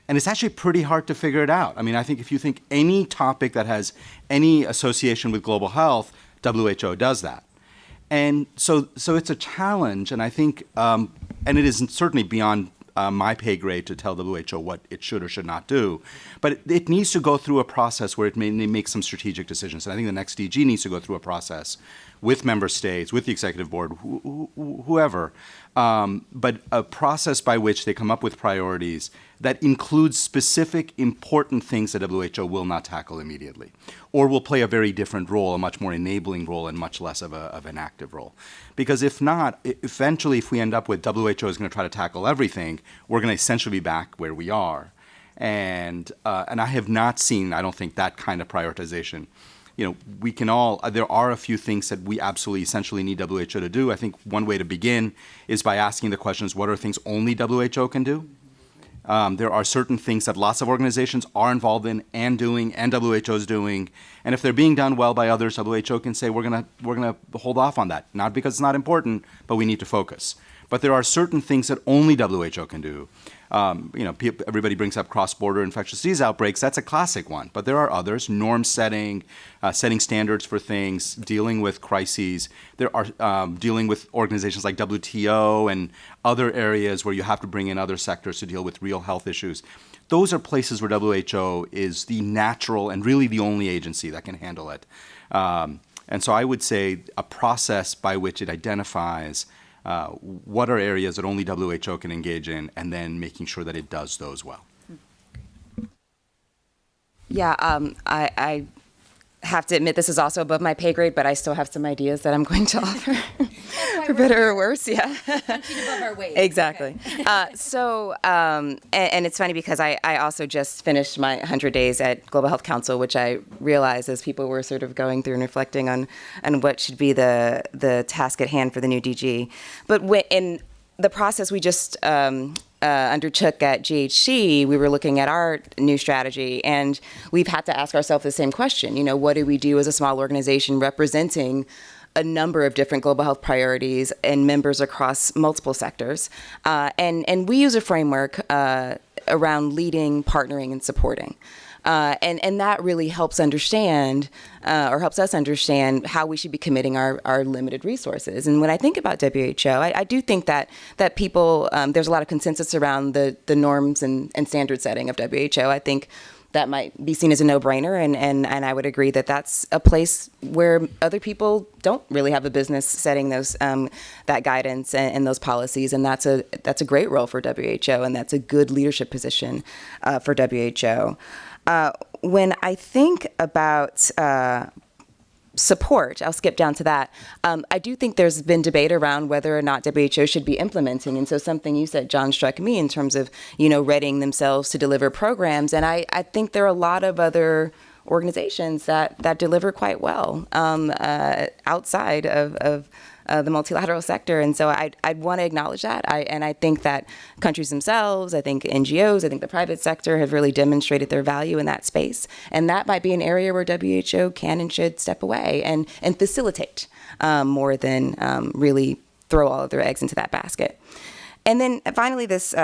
And it's actually pretty hard to figure it out. I think if you think any topic that has any association with global health, WHO does that. And so it's a challenge, and I think, and it is certainly beyond my pay grade to tell WHO what it should or should not do, but it needs to go through a process where it may make some strategic decisions. And I think the next DG needs to go through a process with member states, with the executive board, whoever, but a process by which they come up with priorities that includes specific important things that WHO will not tackle immediately, or will play a very different role, a much more enabling role and much less of an active role. Because if not, eventually if we end up with WHO is going to try to tackle everything, we're going to essentially be back where we are. And I have not seen, I don't think, that kind of prioritization. We can all, there are a few things that we absolutely essentially need WHO to do. I think one way to begin is by asking the questions, what are things only WHO can do? There are certain things that lots of organizations are involved in and doing, and WHO is doing. And if they're being done well by others, WHO can say, we're gonna hold off on that. Not because it's not important, but we need to focus. But there are certain things that only WHO can do. Everybody brings up cross-border infectious disease outbreaks. That's a classic one. But there are others, norm setting, setting standards for things, dealing with crises. There are dealing with organizations like WTO and other areas where you have to bring in other sectors to deal with real health issues. Those are places where WHO is the natural and really the only agency that can handle it. And so I would say a process by which it identifies What are areas that only WHO can engage in, and then making sure that it does those well? Yeah, I have to admit this is also above my pay grade, but I still have some ideas that I'm going to offer, for better or worse. Yeah, Punching above our weight. exactly. And it's funny because I also just finished my 100 days at Global Health Council, which I realized as people were sort of going through and reflecting on what should be the task at hand for the new DG. But in the process we just undertook at GHC, we were looking at our new strategy, and we've had to ask ourselves the same question. You know, what do we do as a small organization representing a number of different global health priorities and members across multiple sectors? And we use a framework around leading, partnering, and supporting. And that really helps understand, or helps us understand how we should be committing our limited resources. And when I think about WHO, I do think that people, there's a lot of consensus around the norms and standard setting of WHO. I think that might be seen as a no-brainer, and I would agree that that's a place where other people don't really have a business setting those that guidance and those policies, and that's a great role for WHO, and that's a good leadership position for WHO. When I think about support, I'll skip down to that. I do think there's been debate around whether or not WHO should be implementing. And so something you said, John, struck me in terms of, readying themselves to deliver programs. And I think there are a lot of other organizations that deliver quite well outside of the multilateral sector. And so I'd want to acknowledge that. And I think that countries themselves, I think NGOs, I think the private sector have really demonstrated their value in that space. And that might be an area where WHO can and should step away and facilitate more than really throw all of their eggs into that basket. And then finally, this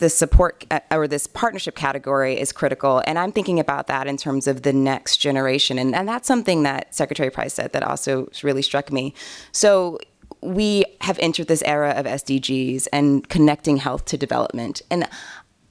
support or this partnership category is critical. And I'm thinking about that in terms of the next generation. And that's something that Secretary Price said that also really struck me. So we have entered this era of SDGs and connecting health to development. And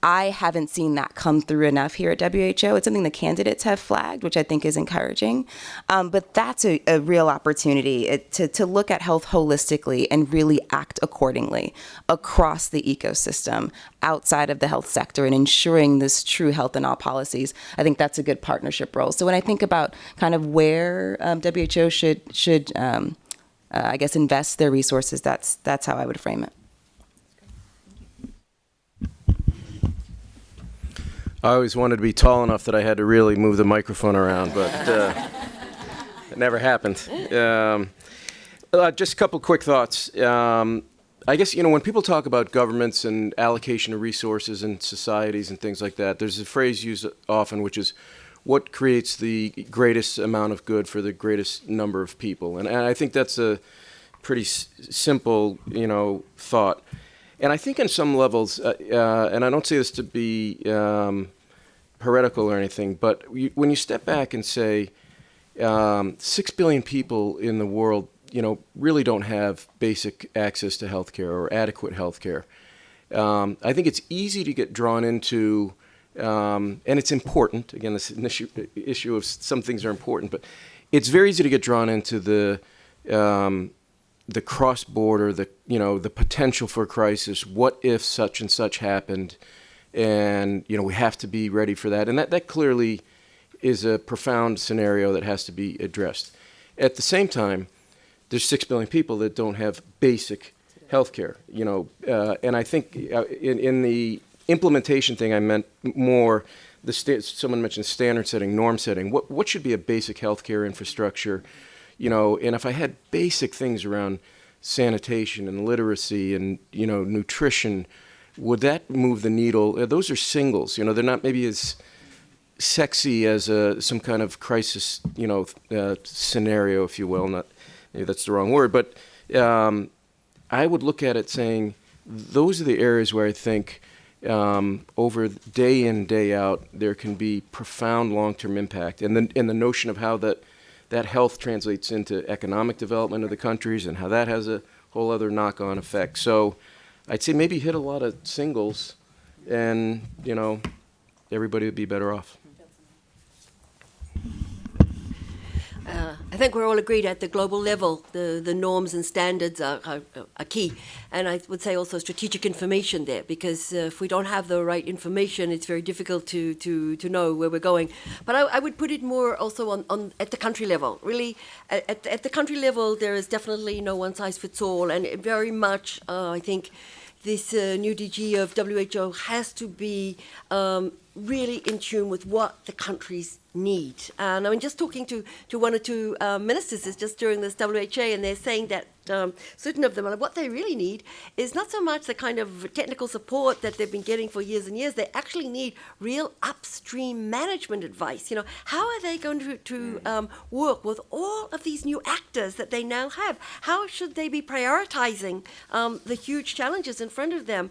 I haven't seen that come through enough here at WHO. It's something the candidates have flagged, which I think is encouraging. But that's a real opportunity to look at health holistically and really act accordingly across the ecosystem outside of the health sector and ensuring this true health in all policies. I think that's a good partnership role. So when I think about kind of where WHO should I guess, invest their resources, that's how I would frame it. I always wanted to be tall enough that I had to really move the microphone around, but it never happened. Just a couple quick thoughts. I guess, when people talk about governments and allocation of resources and societies and things like that, there's a phrase used often, which is what creates the greatest amount of good for the greatest number of people. And I think that's a pretty simple, thought. And I think on some levels, and I don't say this to be heretical or anything, but when you step back and say 6 billion people in the world, really don't have basic access to healthcare or adequate healthcare, I think it's easy to get drawn into, and it's important. Again, this is an issue of some things are important, but it's very easy to get drawn into the cross-border, the potential for a crisis. What if such and such happened? And, we have to be ready for that. And that clearly is a profound scenario that has to be addressed. At the same time, there's 6 billion people that don't have basic health care, and I think in the implementation thing, I meant more someone mentioned standard setting, norm setting. What should be a basic healthcare infrastructure? And if I had basic things around sanitation and literacy and, nutrition, would that move the needle? Those are singles, they're not maybe as sexy as some kind of crisis, scenario, if you will. Not, maybe that's the wrong word, but I would look at it saying those are the areas where I think over day in, day out, there can be profound long-term impact. And the notion of how that health translates into economic development of the countries and how that has a whole other knock-on effect. So I'd say maybe hit a lot of singles and, everybody would be better off. I think we're all agreed at the global level, the norms and standards are key. And I would say also strategic information there, because if we don't have the right information, it's very difficult to know where we're going. But I would put it more also on at the country level. Really, at the country level, there is definitely no one size fits all. And it very much, I think, this new DG of WHO has to be really in tune with what the countries need. And I mean, just talking to one or two ministers is just during this WHA, and they're saying that certain of them, what they really need is not so much the kind of technical support that they've been getting for years and years. They actually need real upstream management advice. You know, how are they going to work with all of these new actors that they now have? How should they be prioritizing the huge challenges in front of them?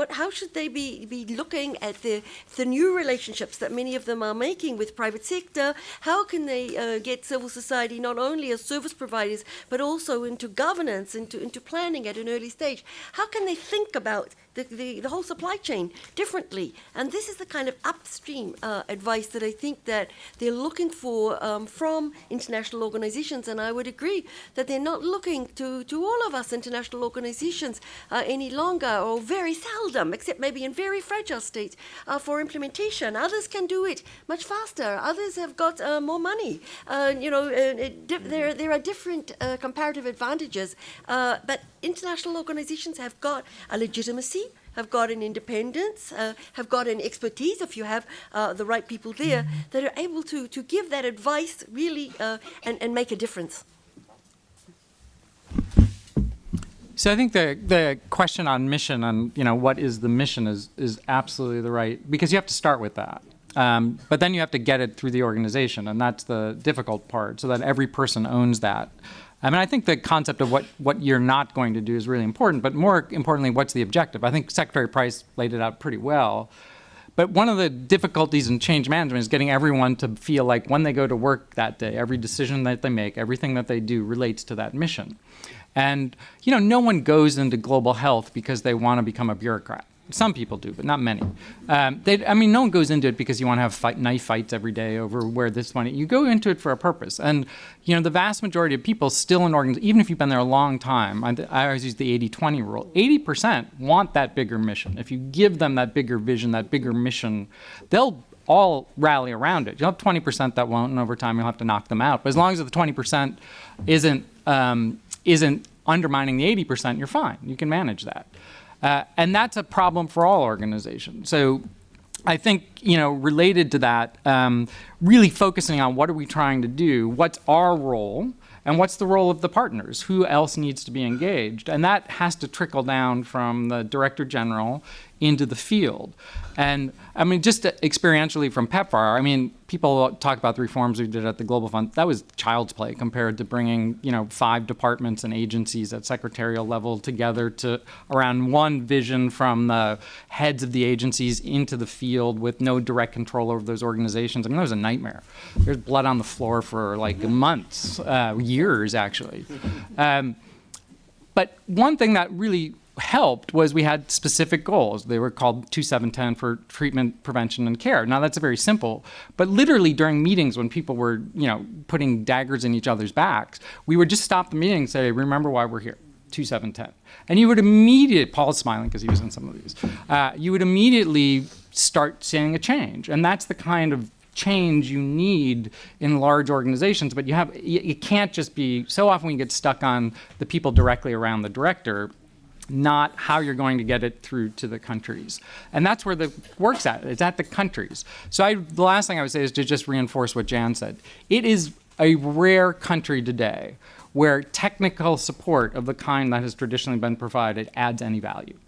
How should they be looking at the new relationships that many of them are making with private sector? How can they get civil society not only as service providers, but also into governance, into planning at an early stage? How can they think about the whole supply chain differently? And this is the kind of upstream advice that I think that they're looking for from international organizations. And I would agree that they're not looking to all of us international organizations any longer, or very seldom, except maybe in very fragile states, for implementation. Others can do it much faster. Others have got more money. There are different comparative advantages. But international organizations have got a legitimacy, have got an independence, have got an expertise, if you have the right people there, that are able to give that advice really and make a difference. So I think the question on mission and what is the mission is absolutely the right, because you have to start with that. But then you have to get it through the organization, and that's the difficult part, so that every person owns that. I mean, I think the concept of what you're not going to do is really important, but more importantly, what's the objective? I think Secretary Price laid it out pretty well. But one of the difficulties in change management is getting everyone to feel like when they go to work that day, every decision that they make, everything that they do relates to that mission. And, no one goes into global health because they want to become a bureaucrat. Some people do, but not many. No one goes into it because you want to have knife fights every day over where this money. You go into it for a purpose. And, the vast majority of people still in organizations, even if you've been there a long time, I always use the 80-20 rule, 80% want that bigger mission. If you give them that bigger vision, that bigger mission, they'll all rally around it. You'll have 20% that won't, and over time you'll have to knock them out. But as long as the 20% isn't undermining the 80%, you're fine. You can manage that. And that's a problem for all organizations. So I think, related to that, really focusing on what are we trying to do, what's our role, and what's the role of the partners, who else needs to be engaged. And that has to trickle down from the Director General into the field. And just experientially from PEPFAR, people talk about the reforms we did at the Global Fund. That was child's play compared to bringing, 5 departments and agencies at secretarial level together to around one vision from the heads of the agencies into the field with no direct control over those organizations. That was a nightmare. There's blood on the floor for months, years actually. But one thing that really helped was we had specific goals. They were called 2710 for treatment, prevention, and care. Now that's very simple, but literally during meetings when people were, putting daggers in each other's backs, we would just stop the meeting and say, remember why we're here, 2710. And you would immediately, Paul's smiling because he was in some of these, you would immediately start seeing a change. And that's the kind of change you need in large organizations, but you can't just be, so often we get stuck on the people directly around the director, not how you're going to get it through to the countries. And that's where the work's at. It's at the countries. So the last thing I would say is to just reinforce what Jan said. It is a rare country today where technical support of the kind that has traditionally been provided adds any value.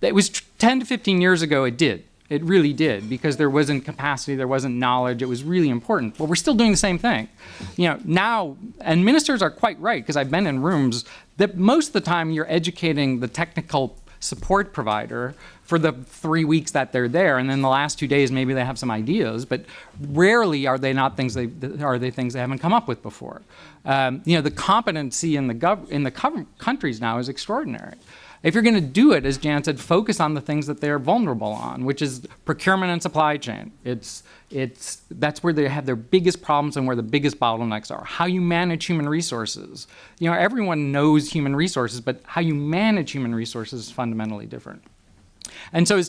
It was 10 to 15 years ago, it did. It really did, because there wasn't capacity, there wasn't knowledge, it was really important. But we're still doing the same thing. Now, and ministers are quite right, because I've been in rooms that most of the time you're educating the technical support provider for the 3 weeks that they're there, and then the last 2 days maybe they have some ideas, but rarely are they things they haven't come up with before. The competency in the countries now is extraordinary. If you're going to do it, as Jan said, focus on the things that they're vulnerable on, which is procurement and supply chain. That's where they have their biggest problems and where the biggest bottlenecks are. How you manage human resources. Everyone knows human resources, but how you manage human resources is fundamentally different. And so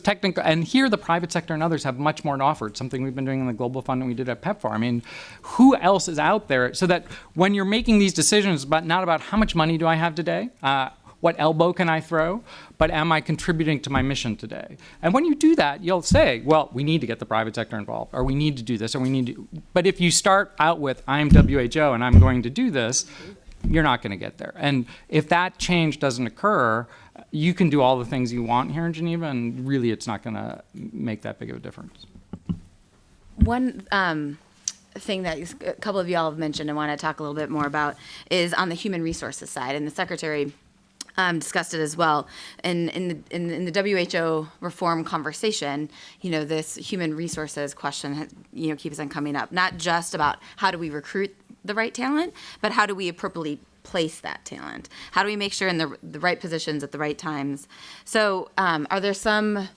and here the private sector and others have much more to offer. It's something we've been doing in the Global Fund and we did at PEPFAR. I mean, who else is out there so that when you're making these decisions, not about how much money do I have today, what elbow can I throw, but am I contributing to my mission today? And when you do that, you'll say, well, we need to get the private sector involved, or we need to do this, or we need to. But if you start out with, I'm WHO and I'm going to do this, you're not going to get there. And if that change doesn't occur, you can do all the things you want here in Geneva, and really it's not going to make that big of a difference. One thing that a couple of y'all have mentioned and want to talk a little bit more about is on the human resources side, and the Secretary discussed it as well. In the WHO reform conversation, this human resources question, keeps on coming up. Not just about how do we recruit the right talent, but how do we appropriately place that talent? How do we make sure in the right positions at the right times? So are there some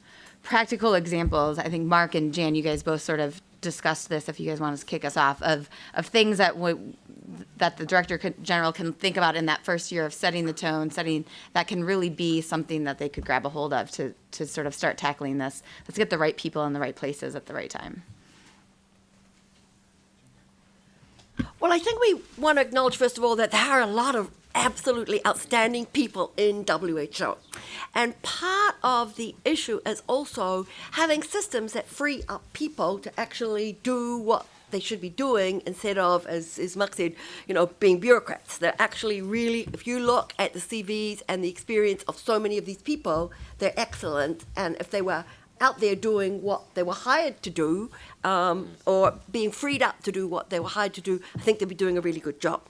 practical examples? I think Mark and Jan, you guys both sort of discussed this, if you guys want to kick us off, of things that the Director General can think about in that first year of setting the tone, that can really be something that they could grab a hold of to sort of start tackling this. Let's get the right people in the right places at the right time. Well, I think we want to acknowledge, first of all, that there are a lot of absolutely outstanding people in WHO. And part of the issue is also having systems that free up people to actually do what they should be doing instead of, as Mark said, being bureaucrats. They're actually really, if you look at the CVs and the experience of so many of these people, they're excellent. And if they were out there doing what they were hired to do, or being freed up to do what they were hired to do, I think they'd be doing a really good job.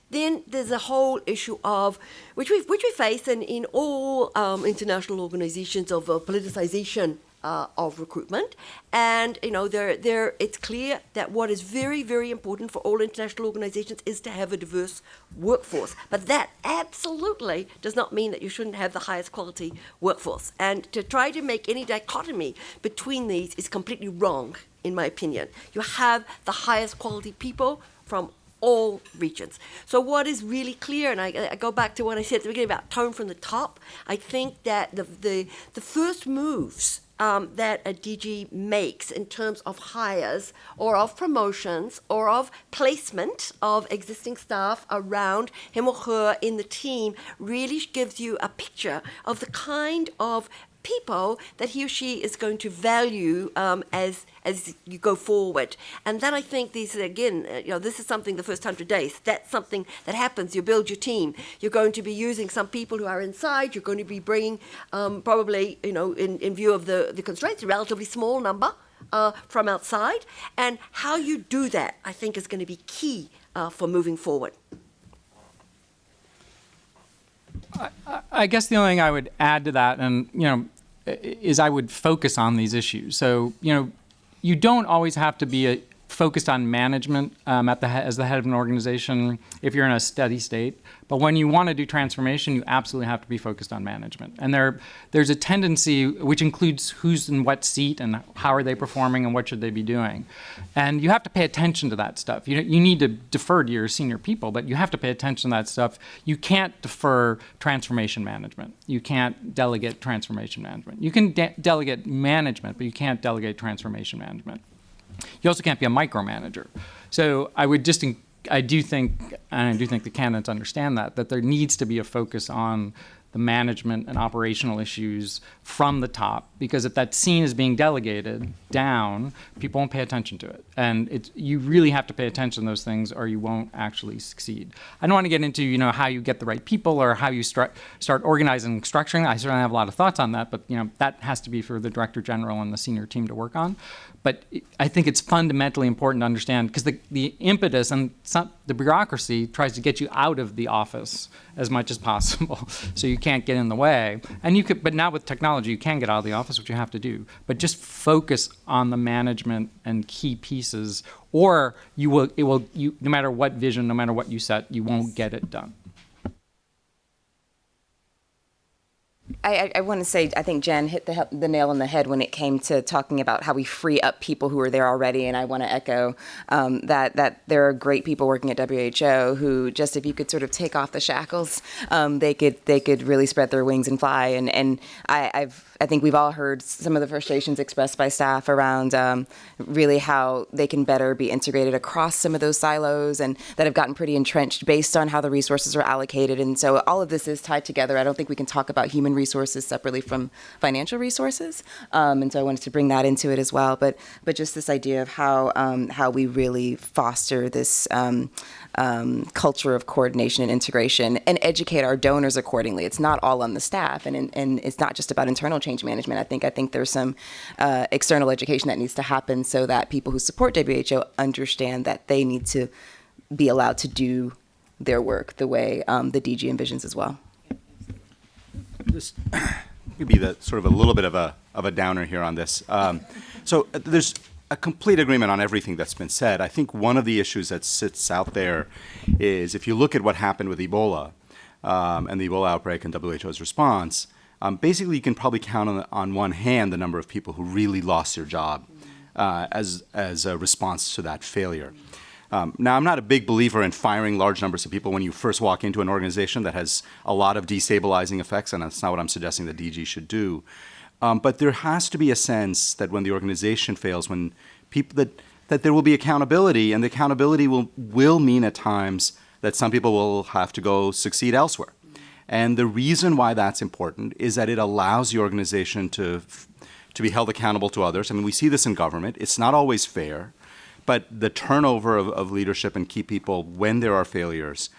Then there's a whole issue of, which we face in all international organizations, of politicization of recruitment. And it's clear that what is very, very important for all international organizations is to have a diverse workforce. But that absolutely does not mean that you shouldn't have the highest quality workforce. And to try to make any dichotomy between these is completely wrong, in my opinion. You have the highest quality people from all regions. So what is really clear, and I go back to what I said at the beginning about tone from the top, I think that the first moves that a DG makes in terms of hires or of promotions or of placement of existing staff around him or her in the team really gives you a picture of the kind of people that he or she is going to value as you go forward. And then I think these, again, this is something the first 100 days. That's something that happens. You build your team. You're going to be using some people who are inside. You're going to be bringing probably, in view of the constraints, a relatively small number from outside. And how you do that, I think, is going to be key for moving forward. I guess the only thing I would add to that, and is I would focus on these issues. So you don't always have to be focused on management as the head of an organization if you're in a steady state. But when you want to do transformation, you absolutely have to be focused on management. And there's a tendency, which includes who's in what seat and how are they performing and what should they be doing. And you have to pay attention to that stuff. You need to defer to your senior people, but you have to pay attention to that stuff. You can't defer transformation management. You can't delegate transformation management. You can delegate management, but you can't delegate transformation management. You also can't be a micromanager. So I do think the candidates understand that there needs to be a focus on the management and operational issues from the top, because if that's seen as being delegated down, people won't pay attention to it. And you really have to pay attention to those things or you won't actually succeed. I don't want to get into how you get the right people or how you start organizing and structuring. I certainly have a lot of thoughts on that, but that has to be for the Director General and the senior team to work on. But I think it's fundamentally important to understand, because the impetus and the bureaucracy tries to get you out of the office as much as possible, so you can't get in the way. And but now with technology, you can get out of the office, which you have to do. But just focus on the management and key pieces, or no matter what vision, no matter what you set, you won't get it done. I want to say, I think Jen hit the nail on the head when it came to talking about how we free up people who are there already. And I want to echo that there are great people working at WHO who just, if you could sort of take off the shackles, they could really spread their wings and fly. And I think we've all heard some of the frustrations expressed by staff around really how they can better be integrated across some of those silos and that have gotten pretty entrenched based on how the resources are allocated. And so all of this is tied together. I don't think we can talk about human resources separately from financial resources. And so I wanted to bring that into it as well. But just this idea of how we really foster this culture of coordination and integration and educate our donors accordingly. It's not all on the staff, and it's not just about internal change management. I think there's some external education that needs to happen so that people who support WHO understand that they need to be allowed to do their work the way the DG envisions as well. This could be the sort of a little bit of a downer here on this. So there's a complete agreement on everything that's been said. I think one of the issues that sits out there is if you look at what happened with Ebola and the Ebola outbreak and WHO's response, basically you can probably count on one hand the number of people who really lost their job as a response to that failure. Now, I'm not a big believer in firing large numbers of people when you first walk into an organization that has a lot of destabilizing effects, and that's not what I'm suggesting the DG should do. But there has to be a sense that when the organization fails, when people that there will be accountability, and the accountability will mean at times that some people will have to go succeed elsewhere. And the reason why that's important is that it allows the organization to be held accountable to others. I mean, we see this in government. It's not always fair, but the turnover of leadership and key people when there are failures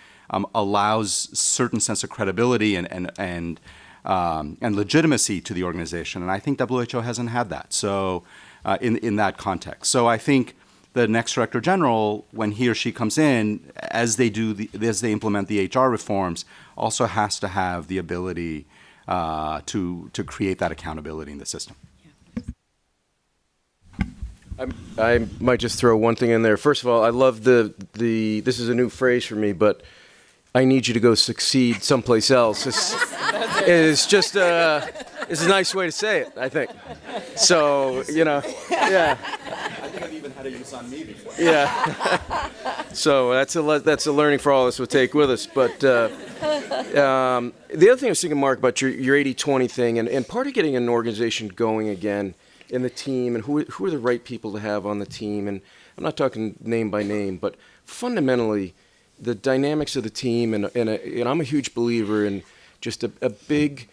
allows certain sense of credibility and legitimacy to the organization, and I think WHO hasn't had that. So, in that context, so I think the next Director General, when he or she comes in, as they implement the HR reforms, also has to have the ability to create that accountability in the system. I might just throw one thing in there. First of all, I love the this is a new phrase for me, but I need you to go succeed someplace else. It's just it's a nice way to say it, I think. So, yeah. I think I've even had a use on me before. Yeah. So that's a learning for all of us we'll take with us. But the other thing I was thinking, Mark, about your 80-20 thing, and part of getting an organization going again in the team, and who are the right people to have on the team, and I'm not talking name by name, but fundamentally, the dynamics of the team, and I'm a huge believer in just a big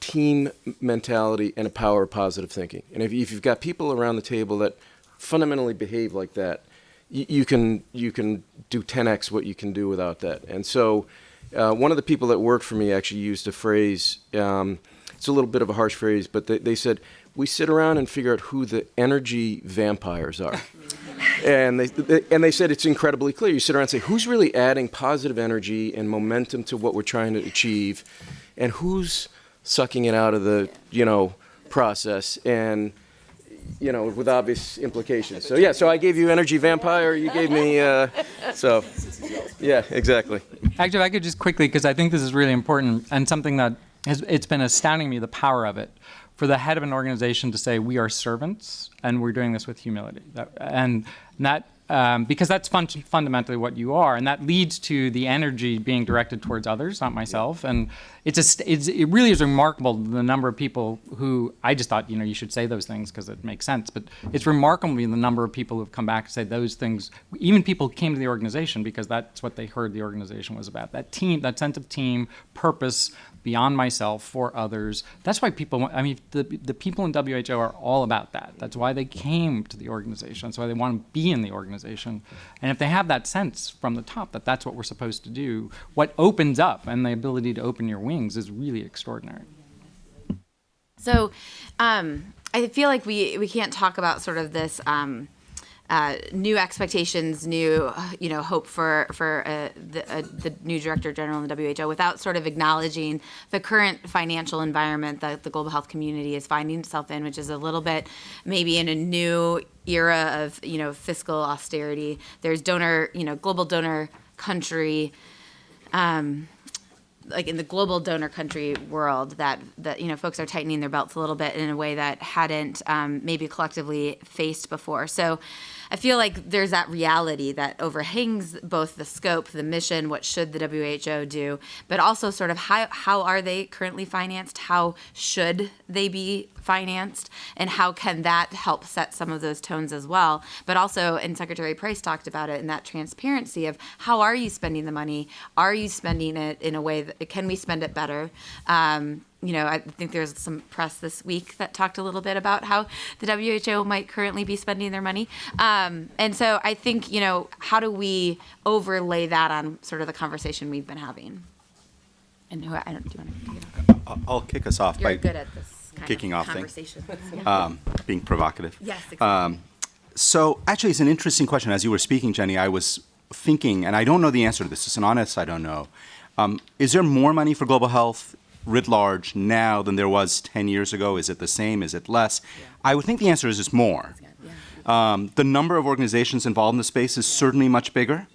team mentality and a power of positive thinking. And if you've got people around the table that fundamentally behave like that, you can do 10x what you can do without that. And so one of the people that worked for me actually used a phrase, it's a little bit of a harsh phrase, but they said, we sit around and figure out who the energy vampires are. And they said it's incredibly clear. You sit around and say, who's really adding positive energy and momentum to what we're trying to achieve, and who's sucking it out of the, process, and, with obvious implications. So, yeah, so I gave you energy vampire, you gave me, yeah, exactly. Actually, if I could just quickly, because I think this is really important, and something that it's been astounding me, the power of it, for the head of an organization to say, we are servants, and we're doing this with humility. Because that's fundamentally what you are, and that leads to the energy being directed towards others, not myself. And it really is remarkable the number of people who, I just thought, you should say those things because it makes sense, but it's remarkable the number of people who have come back and say those things. Even people who came to the organization because that's what they heard the organization was about. That team, that sense of team, purpose, beyond myself, for others. That's why the people in WHO are all about that. That's why they came to the organization. That's why they want to be in the organization. And if they have that sense from the top that that's what we're supposed to do, what opens up and the ability to open your wings is really extraordinary. So I feel like we can't talk about sort of this new expectations, new hope for the new Director General in the WHO without sort of acknowledging the current financial environment that the global health community is finding itself in, which is a little bit maybe in a new era of fiscal austerity. There's global donor country like in the global donor country world, that folks are tightening their belts a little bit in a way that hadn't maybe collectively faced before. So I feel like there's that reality that overhangs both the scope, the mission, what should the WHO do, but also sort of how are they currently financed, how should they be financed, and how can that help set some of those tones as well. But also, and Secretary Price talked about it, in that transparency of how are you spending the money? Are you spending it in a way that, can we spend it better? I think there's some press this week that talked a little bit about how the WHO might currently be spending their money. And so I think, how do we overlay that on sort of the conversation we've been having? And do you want to kick it off? I'll kick us off You're by good at this kind kicking of off conversation. being provocative. Yes, exactly. So actually, it's an interesting question. As you were speaking, Jenny, I was thinking, and I don't know the answer to this. It's an honest, I don't know. Is there more money for global health writ large now than there was 10 years ago? Is it the same? Is it less? Yeah. I would think the answer is it's more. The number of organizations involved in the space is certainly much bigger.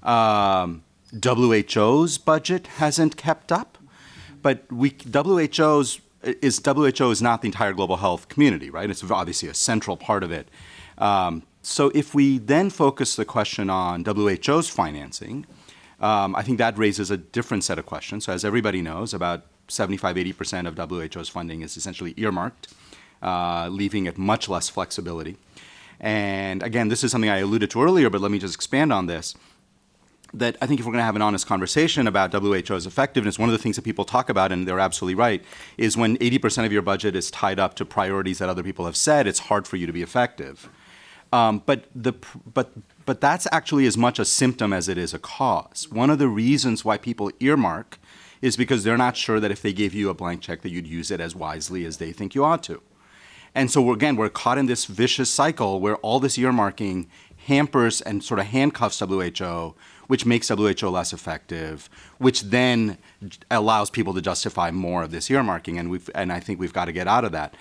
WHO's budget hasn't kept up, but WHO is not the entire global health community, right? It's obviously a central part of it. So if we then focus the question on WHO's financing, I think that raises a different set of questions. So as everybody knows, about 75-80% of WHO's funding is essentially earmarked, leaving it much less flexibility. And again, this is something I alluded to earlier, but let me just expand on this. That I think if we're going to have an honest conversation about WHO's effectiveness, one of the things that people talk about, and they're absolutely right, is when 80% of your budget is tied up to priorities that other people have said, it's hard for you to be effective. But that's actually as much a symptom as it is a cause. One of the reasons why people earmark is because they're not sure that if they gave you a blank check that you'd use it as wisely as they think you ought to. And so we're caught in this vicious cycle where all this earmarking hampers and sort of handcuffs WHO, which makes WHO less effective, which then allows people to justify more of this earmarking, and I think we've got to get out of that.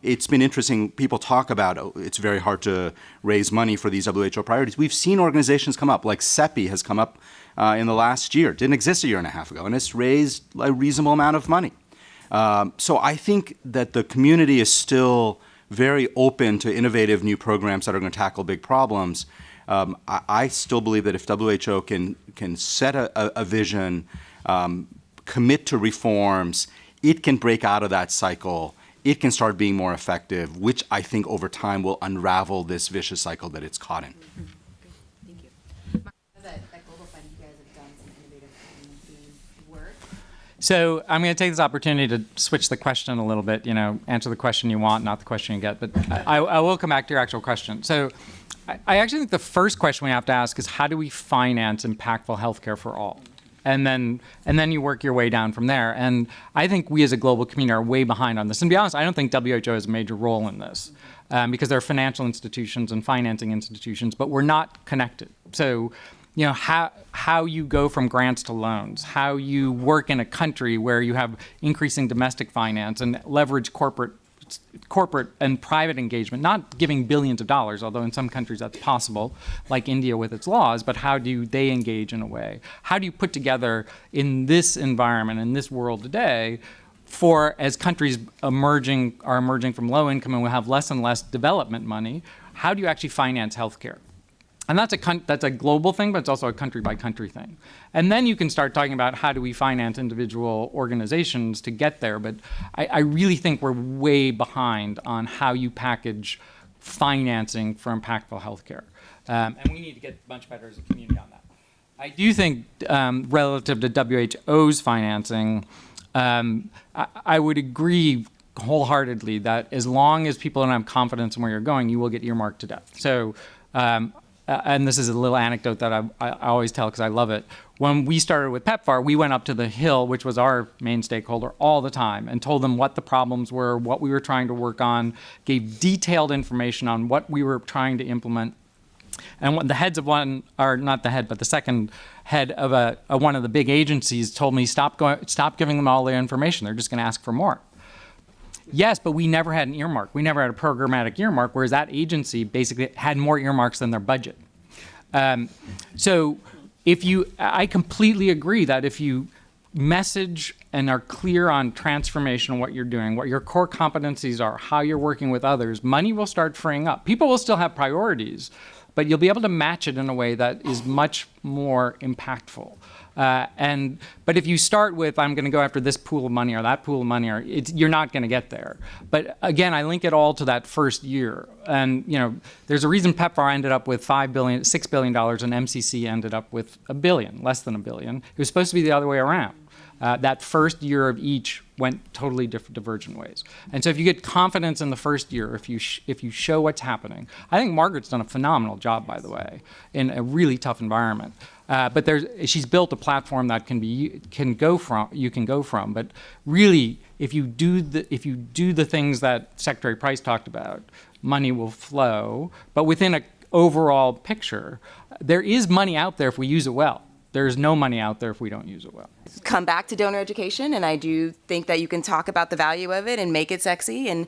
It's been interesting. People talk about it's very hard to raise money for these WHO priorities. We've seen organizations come up, like CEPI has come up in the last year. Didn't exist a year and a half ago, and it's raised a reasonable amount of money. So I think that the community is still very open to innovative new programs that are going to tackle big problems. I still believe that if WHO can set a vision, commit to reforms, it can break out of that cycle. It can start being more effective, which I think over time will unravel this vicious cycle that it's caught in. Mm-hmm. Thank you. At Global Fund, you guys have done some innovative work. So I'm going to take this opportunity to switch the question a little bit, answer the question you want, not the question you get. But I will come back to your actual question. So I actually think the first question we have to ask is how do we finance impactful healthcare for all? And then you work your way down from there. And I think we as a global community are way behind on this. And to be honest, I don't think WHO has a major role in this because there are financial institutions and financing institutions, but we're not connected. So how you go from grants to loans, how you work in a country where you have increasing domestic finance and leverage corporate and private engagement, not giving billions of dollars, although in some countries that's possible, like India with its laws, but how do they engage in a way? How do you put together in this environment, in this world today, as countries are emerging from low income and will have less and less development money, how do you actually finance healthcare? And that's a global thing, but it's also a country-by-country thing. And then you can start talking about how do we finance individual organizations to get there. But I really think we're way behind on how you package financing for impactful healthcare. And we need to get much better as a community on that. I do think relative to WHO's financing, I would agree wholeheartedly that as long as people don't have confidence in where you're going, you will get earmarked to death. So. And this is a little anecdote that I always tell because I love it. When we started with PEPFAR, we went up to the Hill, which was our main stakeholder, all the time and told them what the problems were, what we were trying to work on, gave detailed information on what we were trying to implement. And the heads of the second head of one of the big agencies told me, stop giving them all their information. They're just going to ask for more. Yes, but we never had an earmark. We never had a programmatic earmark, whereas that agency basically had more earmarks than their budget. So I completely agree that if you message and are clear on transformation, what you're doing, what your core competencies are, how you're working with others, money will start freeing up. People will still have priorities, but you'll be able to match it in a way that is much more impactful. But if you start with, I'm going to go after this pool of money or that pool of money, you're not going to get there. But again, I link it all to that first year. And there's a reason PEPFAR ended up with $6 billion, and MCC ended up with $1 billion, less than $1 billion. It was supposed to be the other way around. That first year of each went totally divergent ways. And so if you get confidence in the first year, if you show what's happening, I think Margaret's done a phenomenal job, by the way, in a really tough environment. But she's built a platform that you can go from. But really, if you do the things that Secretary Price talked about, money will flow. But within an overall picture, there is money out there if we use it well. There's no money out there if we don't use it well. Come back to donor education, and I do think that you can talk about the value of it and make it sexy, and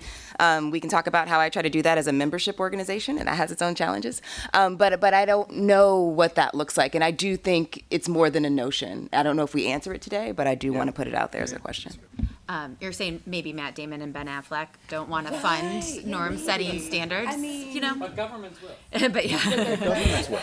we can talk about how I try to do that as a membership organization, and that has its own challenges. But I don't know what that looks like, and I do think it's more than a notion. I don't know if we answer it today, but I do want to put it out there as a question. You're saying maybe Matt Damon and Ben Affleck don't want to fund norm-setting standards, But governments will. But yeah. Governments will.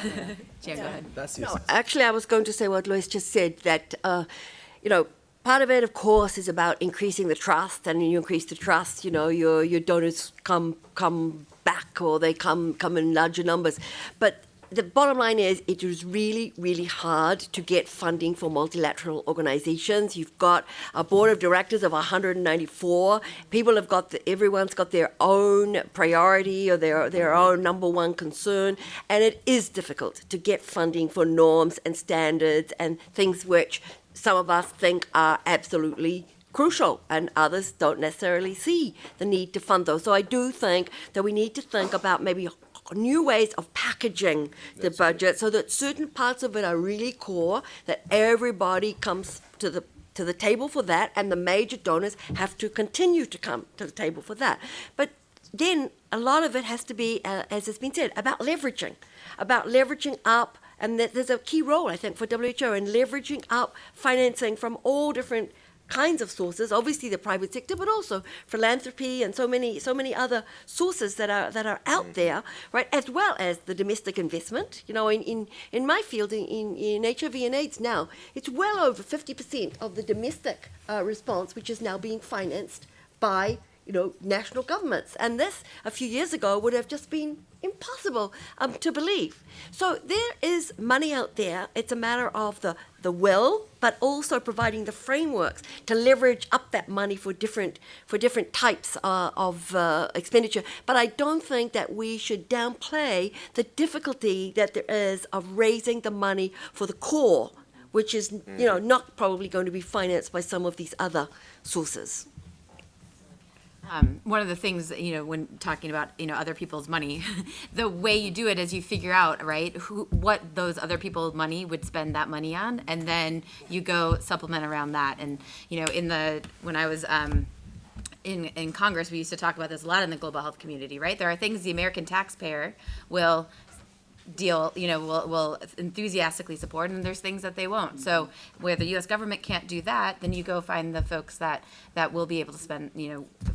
Jan, go ahead. No, actually, I was going to say what Lois just said, that, part of it, of course, is about increasing the trust, and when you increase the trust, your donors come back, or they come in larger numbers. But the bottom line is, it is really, really hard to get funding for multilateral organizations. You've got a board of directors of 194. Everyone's got their own priority or their own number one concern, and it is difficult to get funding for norms and standards and things which some of us think are absolutely crucial, and others don't necessarily see the need to fund those. So I do think that we need to think about maybe new ways of packaging the budget so that certain parts of it are really core, that everybody comes to the table for that, and the major donors have to continue to come to the table for that. But then a lot of it has to be, as has been said, about leveraging up, and there's a key role, I think, for WHO in leveraging up financing from all different kinds of sources, obviously the private sector, but also philanthropy and so many other sources that are out there, right? As well as the domestic investment. In my field, in HIV and AIDS now, it's well over 50% of the domestic response, which is now being financed by national governments. And this, a few years ago, would have just been impossible to believe. So there is money out there. It's a matter of the will, but also providing the frameworks to leverage up that money for different types of expenditure. But I don't think that we should downplay the difficulty that there is of raising the money for the core, which is not probably going to be financed by some of these other sources. One of the things, when talking about, other people's money, the way you do it is you figure out, right, what those other people's money would spend that money on, and then you go supplement around that. And, when I was in Congress, we used to talk about this a lot in the global health community, right? There are things the American taxpayer will will enthusiastically support, and there's things that they won't. So where the U.S. government can't do that, then you go find the folks that will be able to spend,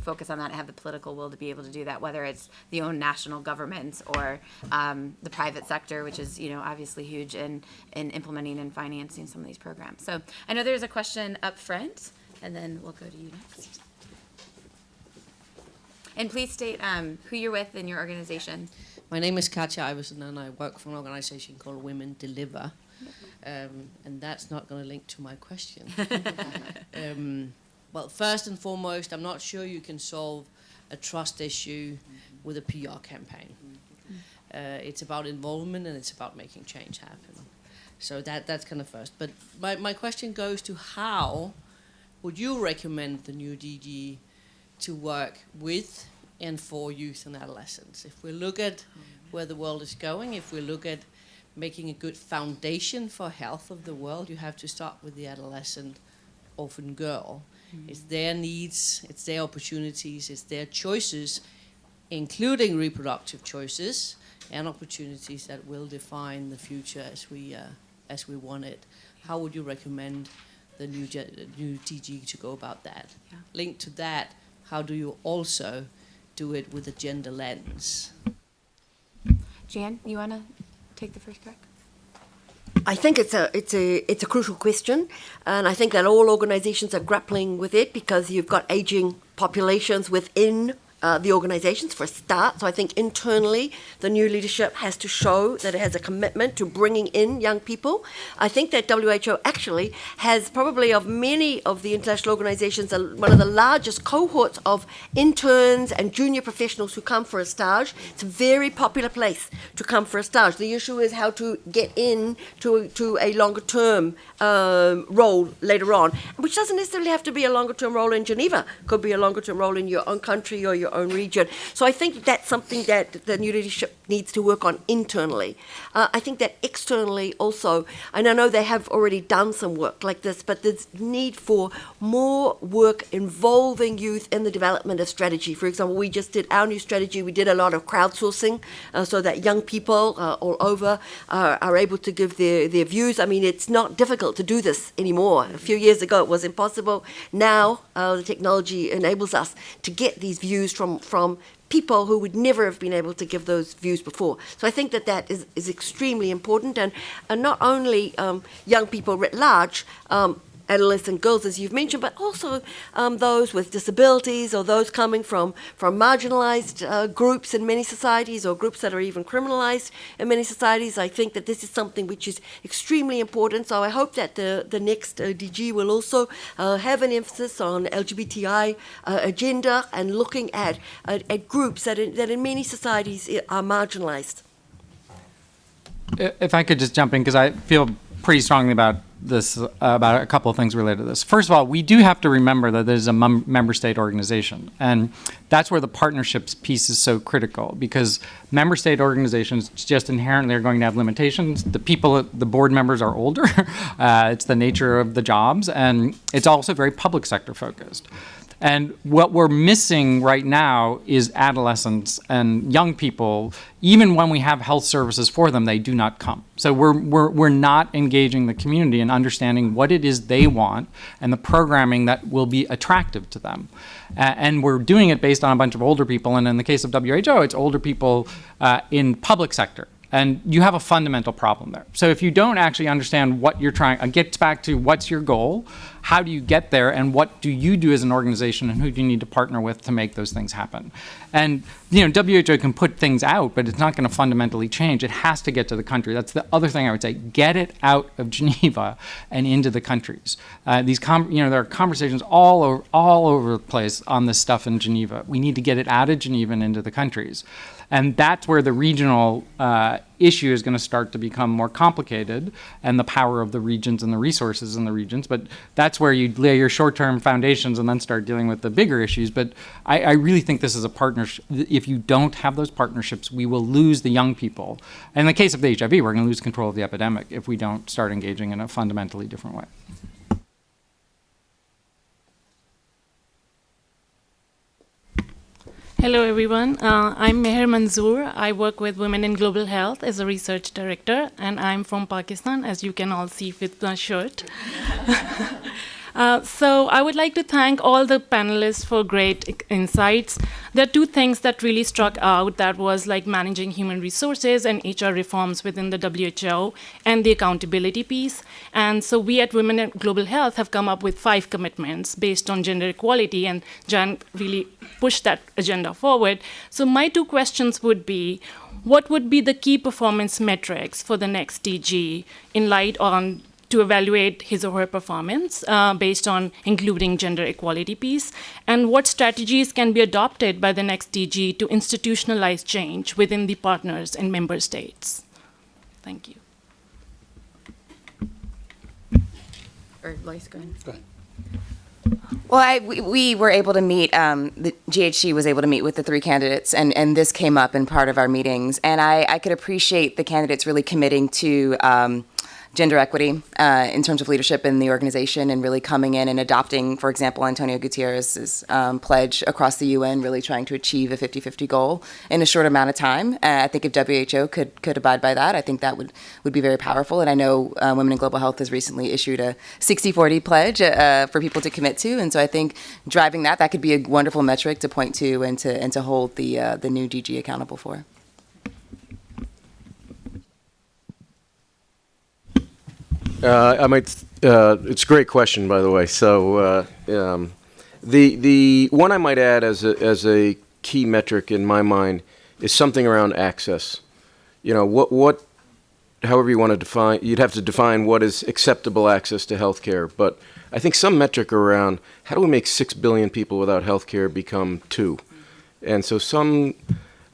focus on that and have the political will to be able to do that, whether it's the own national governments or the private sector, which is, obviously huge in implementing and financing some of these programs. So I know there's a question up front, and then we'll go to you next. And please state who you're with and your organization. My name is Katja Iversen, and I work for an organization called Women Deliver. And that's not going to link to my question. Well, first and foremost, I'm not sure you can solve a trust issue with a PR campaign. It's about involvement, and it's about making change happen. So that's kind of first. But my question goes to how would you recommend the new DG to work with and for youth and adolescents? If we look at where the world is going, if we look at making a good foundation for health of the world, you have to start with the adolescent, orphan girl. It's their needs, it's their opportunities, it's their choices, including reproductive choices and opportunities that will define the future as we want it. How would you recommend the new DG to go about that. Yeah. Linked to that, how do you also do it with a gender lens? Jan, you want to take the first crack? I think it's a crucial question, and I think that all organizations are grappling with it because you've got aging populations within the organizations for a start. So I think internally the new leadership has to show that it has a commitment to bringing in young people. I think that WHO actually has probably of many of the international organizations one of the largest cohorts of interns and junior professionals who come for a stage. It's a very popular place to come for a stage. The issue is how to get in to a longer term role later on, which doesn't necessarily have to be a longer term role in Geneva. Could be a longer term role in your own country or your own region. So I think that's something that the new leadership needs to work on internally. I think that externally also, and I know they have already done some work like this, but there's need for more work involving youth in the development of strategy. For example, we just did our new strategy. We did a lot of crowdsourcing so that young people all over are able to give their views. I mean, it's not difficult to do this anymore. A few years ago, it was impossible. Now, the technology enables us to get these views from people who would never have been able to give those views before. So I think that is extremely important, and not only young people writ large, adolescent girls, as you've mentioned, but also those with disabilities or those coming from marginalized groups in many societies or groups that are even criminalized in many societies. I think that this is something which is extremely important. So I hope that the next DG will also have an emphasis on LGBTI agenda and looking at groups that in many societies are marginalized. If I could just jump in, because I feel pretty strongly about this, about a couple of things related to this. First of all, we do have to remember that there's a member state organization, and that's where the partnerships piece is so critical, because member state organizations just inherently are going to have limitations. The people, the board members are older. It's the nature of the jobs, and it's also very public sector focused. And what we're missing right now is adolescents and young people. Even when we have health services for them, they do not come. So we're not engaging the community and understanding what it is they want and the programming that will be attractive to them. And we're doing it based on a bunch of older people. And in the case of WHO, it's older people in public sector. And you have a fundamental problem there. So if you don't actually understand what you're trying, it gets back to what's your goal, how do you get there, and what do you do as an organization, and who do you need to partner with to make those things happen? And WHO can put things out, but it's not going to fundamentally change. It has to get to the country. That's the other thing I would say. Get it out of Geneva and into the countries. There are conversations all over the place on this stuff in Geneva. We need to get it out of Geneva and into the countries. And that's where the regional issue is going to start to become more complicated, and the power of the regions and the resources in the regions. But that's where you lay your short-term foundations and then start dealing with the bigger issues. But I really think this is a partnership. If you don't have those partnerships, we will lose the young people. In the case of the HIV, we're going to lose control of the epidemic if we don't start engaging in a fundamentally different way. Hello, everyone. I'm Meher Manzoor. I work with Women in Global Health as a research director, and I'm from Pakistan, as you can all see with my shirt. So I would like to thank all the panelists for great insights. There are two things that really struck out, that was like managing human resources and HR reforms within the WHO and the accountability piece. And so we at Women in Global Health have come up with 5 commitments based on gender equality, and Jan really pushed that agenda forward. So my 2 questions would be, what would be the key performance metrics for the next DG in light on to evaluate his or her performance based on including gender equality piece, and what strategies can be adopted by the next DG to institutionalize change within the partners and member states? Thank you. Or Lois, go ahead. Go ahead. Well, we were able to meet, the GHG was able to meet with the 3 candidates, and this came up in part of our meetings. And I could appreciate the candidates really committing to gender equity in terms of leadership in the organization and really coming in and adopting, for example, Antonio Gutierrez's pledge across the UN, really trying to achieve a 50-50 goal in a short amount of time. I think if WHO could abide by that, I think that would be very powerful. And I know Women in Global Health has recently issued a 60-40 pledge for people to commit to. And so I think driving that could be a wonderful metric to point to and to hold the new DG accountable for. It's a great question, by the way. So the one I might add as a key metric in my mind is something around access. However you want to define, you'd have to define what is acceptable access to healthcare. But I think some metric around how do we make 6 billion people without healthcare become 2? And so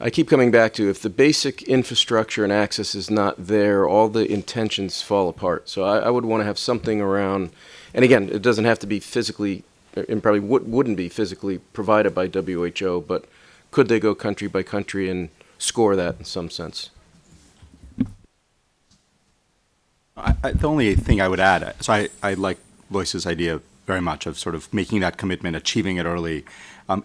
I keep coming back to, if the basic infrastructure and access is not there, all the intentions fall apart. So I would want to have something around, and again, it doesn't have to be physically, and probably wouldn't be physically provided by WHO, but could they go country by country and score that in some sense? The only thing I would add, so I like Lois's idea very much of sort of making that commitment, achieving it early.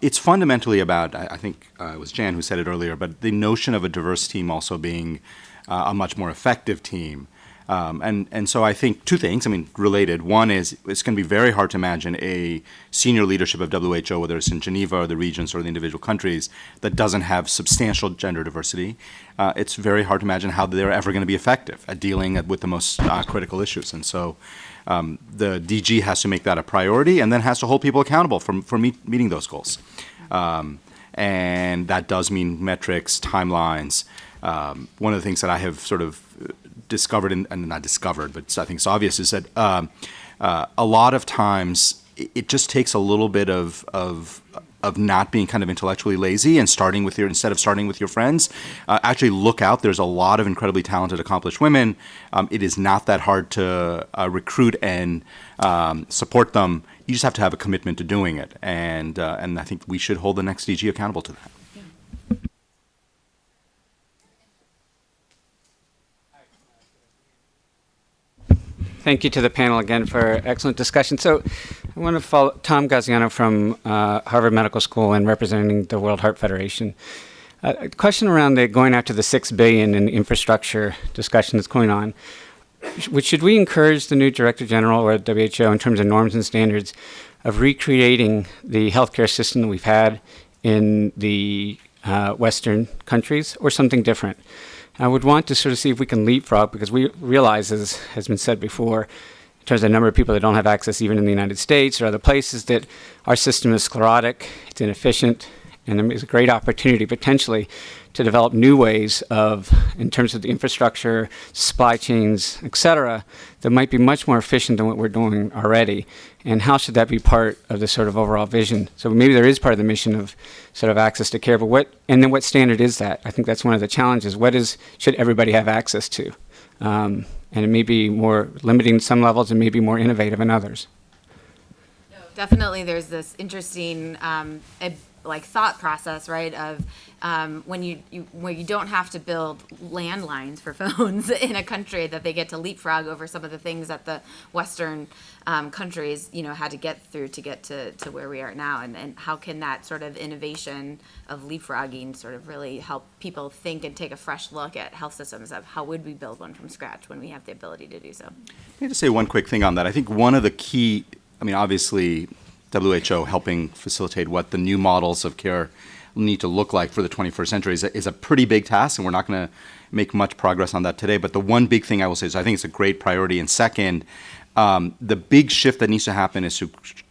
It's fundamentally about, I think it was Jan who said it earlier, but the notion of a diverse team also being a much more effective team. And so I think two things, related. One is it's going to be very hard to imagine a senior leadership of WHO, whether it's in Geneva or the regions or the individual countries, that doesn't have substantial gender diversity. It's very hard to imagine how they're ever going to be effective at dealing with the most critical issues. And so the DG has to make that a priority and then has to hold people accountable for meeting those goals. And that does mean metrics, timelines. One of the things that I have sort of discovered, and not discovered, but I think it's obvious, is that a lot of times it just takes a little bit of not being kind of intellectually lazy and instead of starting with your friends, actually look out. There's a lot of incredibly talented, accomplished women. It is not that hard to recruit and support them. You just have to have a commitment to doing it, and I think we should hold the next DG accountable to that. Thank you to the panel again for excellent discussion. So I want to follow Tom Gaziano from Harvard Medical School and representing the World Heart Federation. A question around the going after the 6 billion in infrastructure discussion that's going on. Should we encourage the new Director General or WHO in terms of norms and standards of recreating the healthcare system that we've had in the Western countries, or something different? I would want to sort of see if we can leapfrog, because we realize, as has been said before, in terms of the number of people that don't have access even in the United States or other places, that our system is sclerotic, it's inefficient, and there is a great opportunity potentially to develop new ways of, in terms of the infrastructure, supply chains, et cetera, that might be much more efficient than what we're doing already. And how should that be part of the sort of overall vision? So maybe there is part of the mission of sort of access to care, but what standard is that? I think that's one of the challenges. Should everybody have access to? And it may be more limiting in some levels and maybe more innovative in others. Definitely, there's this interesting thought process, right, of when you don't have to build landlines for phones in a country, that they get to leapfrog over some of the things that the Western countries, had to get through to get to where we are now, and how can that sort of innovation of leapfrogging sort of really help people think and take a fresh look at health systems of how would we build one from scratch when we have the ability to do so. Let me just say one quick thing on that. I think one of the key, obviously WHO helping facilitate what the new models of care need to look like for the 21st century is a pretty big task, and we're not going to make much progress on that today. But the one big thing I will say is I think it's a great priority. And second, the big shift that needs to happen is to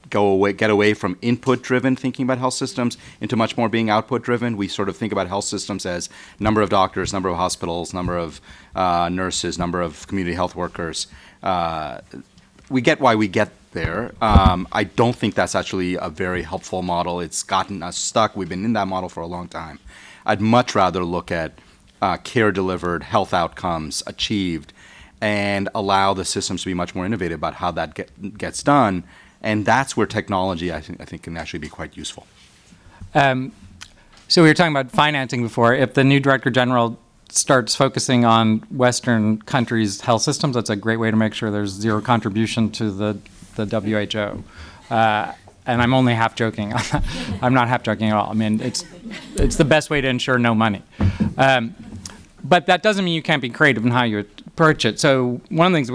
get away from input-driven thinking about health systems into much more being output-driven. We sort of think about health systems as number of doctors, number of hospitals, number of nurses, number of community health workers. We get why we get there. I don't think that's actually a very helpful model. It's gotten us stuck. We've been in that model for a long time. I'd much rather look at care delivered, health outcomes achieved, and allow the systems to be much more innovative about how that gets done. And that's where technology, I think can actually be quite useful. So we were talking about financing before. If the new Director General starts focusing on Western countries' health systems, that's a great way to make sure there's zero contribution to the WHO. And I'm only half joking. I'm not half joking at all. I mean, it's the best way to ensure no money. But that doesn't mean you can't be creative in how you approach it. So one of the things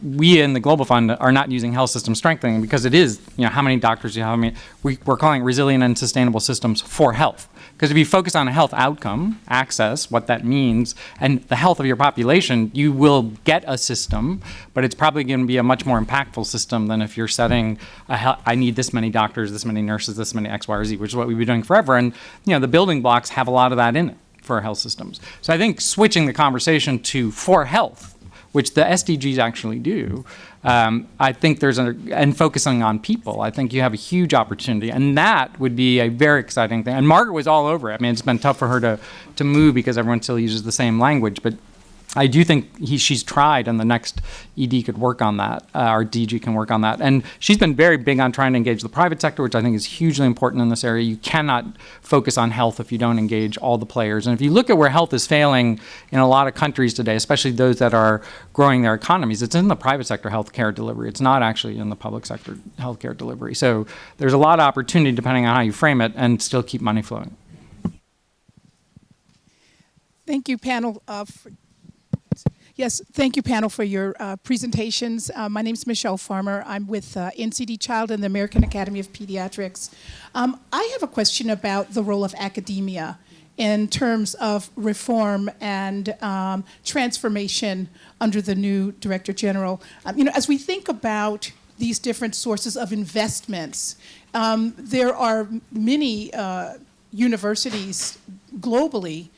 we in the Global Fund are not using health system strengthening because it is, how many doctors you have. I mean, we're calling it resilient and sustainable systems for health. Because if you focus on a health outcome, access, what that means, and the health of your population, you will get a system, but it's probably going to be a much more impactful system than if you're setting, I need this many doctors, this many nurses, this many X, Y, or Z, which is what we've been doing forever. And, the building blocks have a lot of that in it for health systems. So I think switching the conversation to for health, which the SDGs actually do, I think and focusing on people, I think you have a huge opportunity, and that would be a very exciting thing. And Margaret was all over it. I mean, it's been tough for her to move because everyone still uses the same language, but I do think she's tried, and the next ED could work on that, or DG can work on that. And she's been very big on trying to engage the private sector, which I think is hugely important in this area. You cannot focus on health if you don't engage all the players. And if you look at where health is failing in a lot of countries today, especially those that are growing their economies, it's in the private sector healthcare delivery. It's not actually in the public sector healthcare delivery. So there's a lot of opportunity, depending on how you frame it, and still keep money flowing. Thank you, panel. Yes, thank you, panel, for your presentations. My name is Michelle Farmer. I'm with NCD Child and the American Academy of Pediatrics. I have a question about the role of academia in terms of reform and transformation under the new Director General. As we think about these different sources of investments, there are many universities globally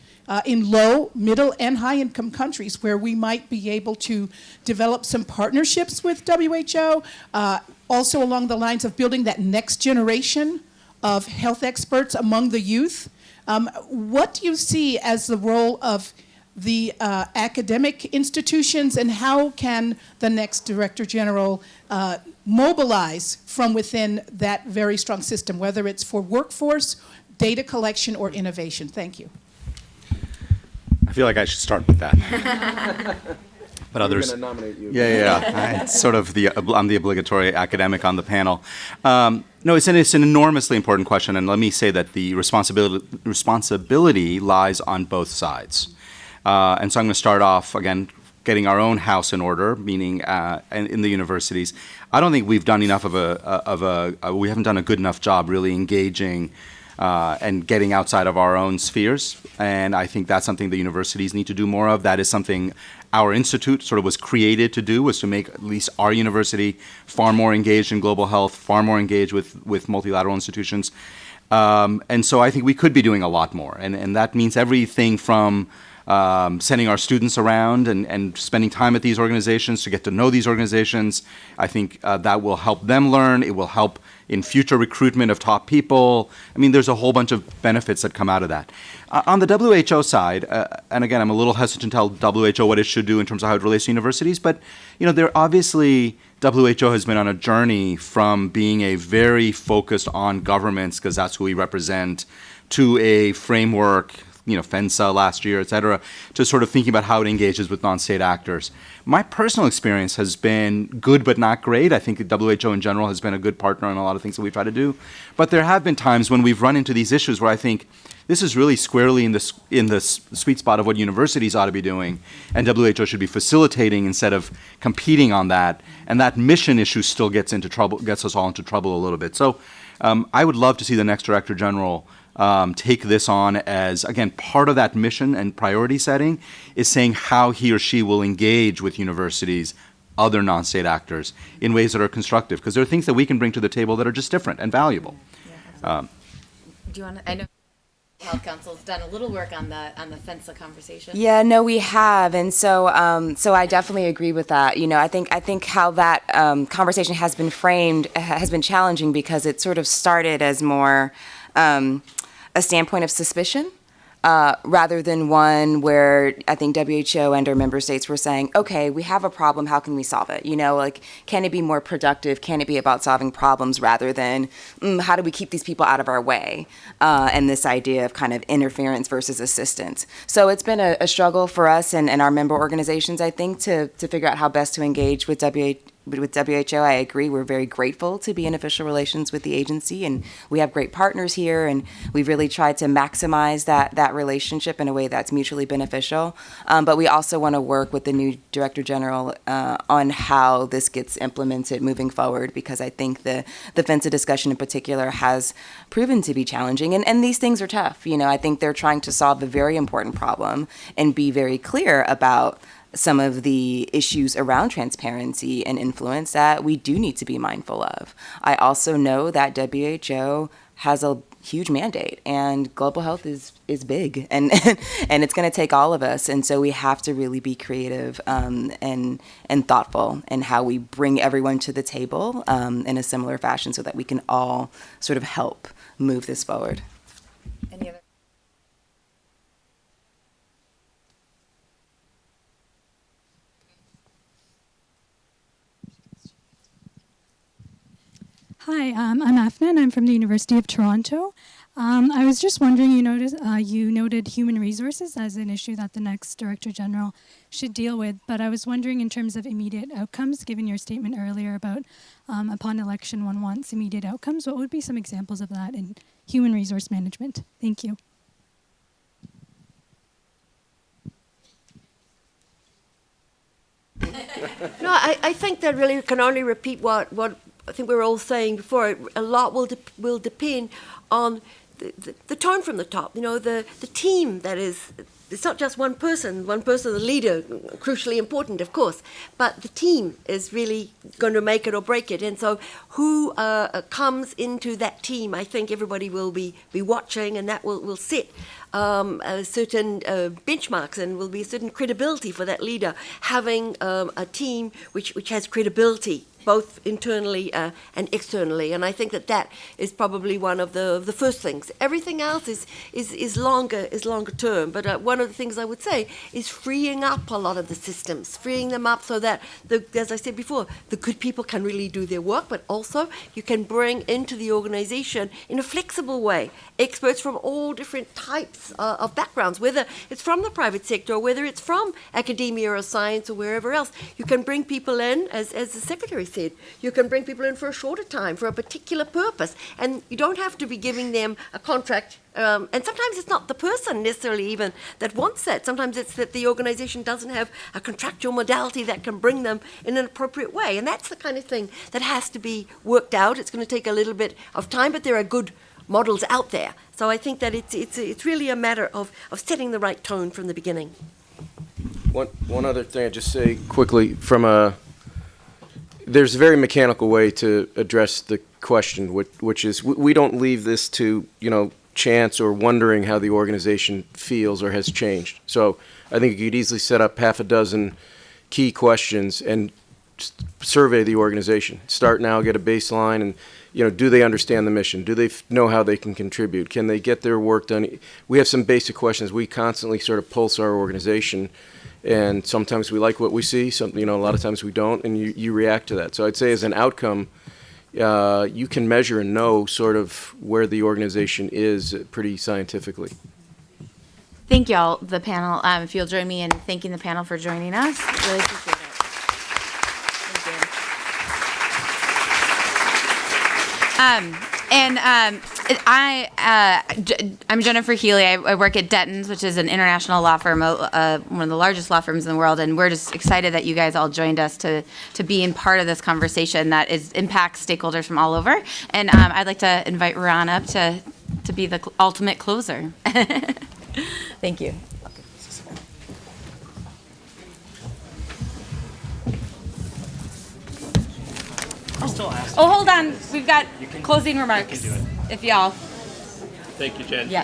in low, middle, and high-income countries where we might be able to develop some partnerships with WHO, also along the lines of building that next generation of health experts among the youth. What do you see as the role of the academic institutions, and how can the next Director General mobilize from within that very strong system, whether it's for workforce, data collection, or innovation? Thank you. I feel like I should start with that. But others. I'm going to nominate you. Yeah. It's sort of I'm the obligatory academic on the panel. No, it's an enormously important question, and let me say that the responsibility lies on both sides. And so I'm going to start off again, getting our own house in order, meaning in the universities. I don't think we've done enough we haven't done a good enough job really engaging and getting outside of our own spheres. And I think that's something the universities need to do more of. That is something our institute sort of was created to do, was to make at least our university far more engaged in global health, far more engaged with multilateral institutions. And so I think we could be doing a lot more. And that means everything from sending our students around and spending time at these organizations to get to know these organizations. I think that will help them learn. It will help in future recruitment of top people. I mean, there's a whole bunch of benefits that come out of that. On the WHO side, and again, I'm a little hesitant to tell WHO what it should do in terms of how it relates to universities, but there obviously, WHO has been on a journey from being a very focused on governments, because that's who we represent, to a framework, FENSA last year, et cetera, to sort of thinking about how it engages with non-state actors. My personal experience has been good but not great. I think the WHO in general has been a good partner in a lot of things that we try to do. But there have been times when we've run into these issues where I think this is really squarely in the sweet spot of what universities ought to be doing, and WHO should be facilitating instead of competing on that. And that mission issue still gets us all into trouble a little bit. So I would love to see the next Director General take this on as, again, part of that mission and priority setting is saying how he or she will engage with universities, other non-state actors, in ways that are constructive, because there are things that we can bring to the table that are just different and valuable. Do you want to? I know Health Council's done a little work on the FENSA conversation. Yeah, no, we have, and so I definitely agree with that. I think how that conversation has been framed has been challenging, because it sort of started as more a standpoint of suspicion rather than one where I think WHO and our member states were saying, okay, we have a problem, how can we solve it? You know, like, can it be more productive? Can it be about solving problems rather than how do we keep these people out of our way? And this idea of kind of interference versus assistance. So it's been a struggle for us and our member organizations, I think, to figure out how best to engage with WHO. I agree. We're very grateful to be in official relations with the agency, and we have great partners here, and we've really tried to maximize that relationship in a way that's mutually beneficial. But we also want to work with the new Director General on how this gets implemented moving forward, because I think the FENSA discussion in particular has proven to be challenging, and these things are tough. You know, I think they're trying to solve a very important problem and be very clear about some of the issues around transparency and influence that we do need to be mindful of. I also know that WHO has a huge mandate, and global health is big, and and it's going to take all of us, and so we have to really be creative and thoughtful in how we bring everyone to the table in a similar fashion so that we can all sort of help move this forward. Any other? Hi, I'm Afna, and I'm from the University of Toronto. I was just wondering, you noted human resources as an issue that the next Director General should deal with, but I was wondering in terms of immediate outcomes, given your statement earlier about upon election one wants immediate outcomes, what would be some examples of that in human resource management? Thank you. No, I think that really can only repeat what I think we were all saying before. A lot will depend on the tone from the top. You know, the team that is. It's not just one person, the leader, crucially important, of course, but the team is really going to make it or break it. And so who comes into that team, I think everybody will be watching, and that will set certain benchmarks and will be a certain credibility for that leader, having a team which has credibility, both internally and externally. And I think that is probably one of the first things. Everything else is longer term. But one of the things I would say is freeing up a lot of the systems, freeing them up so that, as I said before, the good people can really do their work, but also you can bring into the organization in a flexible way experts from all different types of backgrounds, whether it's from the private sector or whether it's from academia or science or wherever else. You can bring people in, as the Secretary said, you can bring people in for a shorter time, for a particular purpose, and you don't have to be giving them a contract. And sometimes it's not the person necessarily even that wants that. Sometimes it's that the organization doesn't have a contractual modality that can bring them in an appropriate way. And that's the kind of thing that has to be worked out. It's going to take a little bit of time, but there are good models out there. So I think that it's really a matter of setting the right tone from the beginning. One other thing I'd just say quickly, there's a very mechanical way to address the question, which is we don't leave this to, chance or wondering how the organization feels or has changed. So I think you could easily set up half a dozen key questions and survey the organization. Start now, get a baseline, and do they understand the mission? Do they know how they can contribute? Can they get their work done? We have some basic questions. We constantly sort of pulse our organization, and sometimes we like what we see. A lot of times we don't, and you react to that. So I'd say as an outcome, you can measure and know sort of where the organization is pretty scientifically. Thank you all, the panel. If you'll join me in thanking the panel for joining us. Really appreciate it. I'm Jennifer Healy. I work at Denton's, which is an international law firm, one of the largest law firms in the world, and we're just excited that you guys all joined us to be in part of this conversation that impacts stakeholders from all over. And I'd like to invite Ron up to be the ultimate closer. Thank you. Oh, hold on. We've got closing remarks. You can do it. If y'all. Thank you, Jen. Yeah.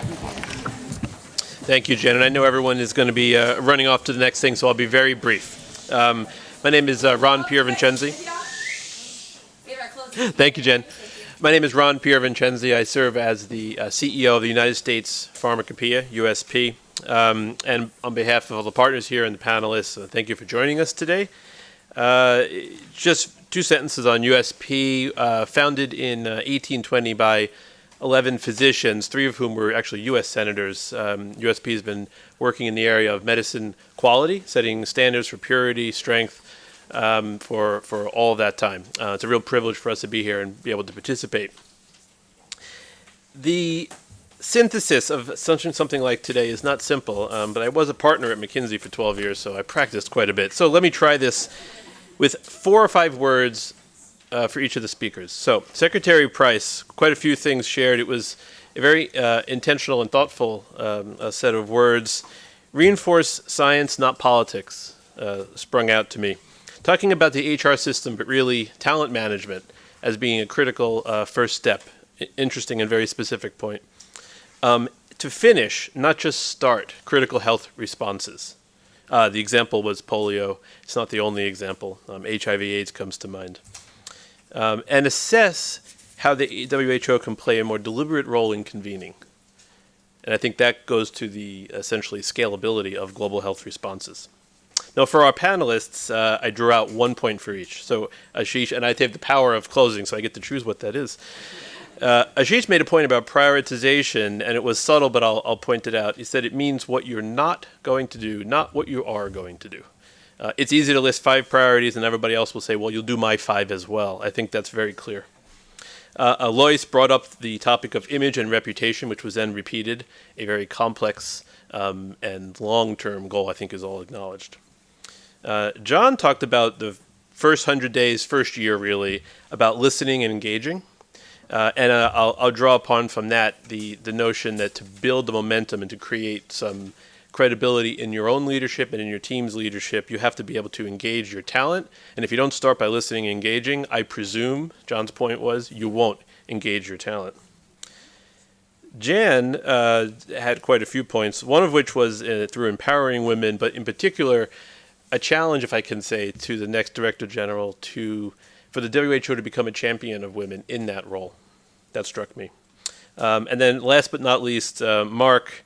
Thank you, Jen. And I know everyone is going to be running off to the next thing, so I'll be very brief. My name is Ron Piervincenzi. Thank you, Jen. My name is Ron Piervincenzi. I serve as the CEO of the United States Pharmacopoeia, USP. And on behalf of all the partners here and the panelists, thank you for joining us today. Just two sentences on USP, founded in 1820 by 11 physicians, 3 of whom were actually U.S. senators. USP has been working in the area of medicine quality, setting standards for purity, strength, for all of that time. It's a real privilege for us to be here and be able to participate. The synthesis of something like today is not simple, but I was a partner at McKinsey for 12 years, so I practiced quite a bit. So let me try this with 4 or 5 words for each of the speakers. So Secretary Price, quite a few things shared. It was a very intentional and thoughtful set of words. Reinforce science, not politics, sprung out to me. Talking about the HR system, but really talent management as being a critical first step. Interesting and very specific point. To finish, not just start, critical health responses. The example was polio. It's not the only example. HIV/AIDS comes to mind. And assess how the WHO can play a more deliberate role in convening. And I think that goes to the essentially scalability of global health responses. Now, for our panelists, I drew out 1 point for each. So Ashish, and I have the power of closing, so I get to choose what that is. Ashish made a point about prioritization, and it was subtle, but I'll point it out. He said it means what you're not going to do, not what you are going to do. It's easy to list 5 priorities, and everybody else will say, well, you'll do my 5 as well. I think that's very clear. Alois brought up the topic of image and reputation, which was then repeated, a very complex and long-term goal, I think, is all acknowledged. John talked about the first 100 days, first year really, about listening and engaging. And I'll draw upon from that the notion that to build the momentum and to create some credibility in your own leadership and in your team's leadership, you have to be able to engage your talent. And if you don't start by listening and engaging, I presume, John's point was, you won't engage your talent. Jan had quite a few points, one of which was through empowering women, but in particular, a challenge, if I can say, to the next Director General for the WHO to become a champion of women in that role. That struck me. And then last but not least, Mark,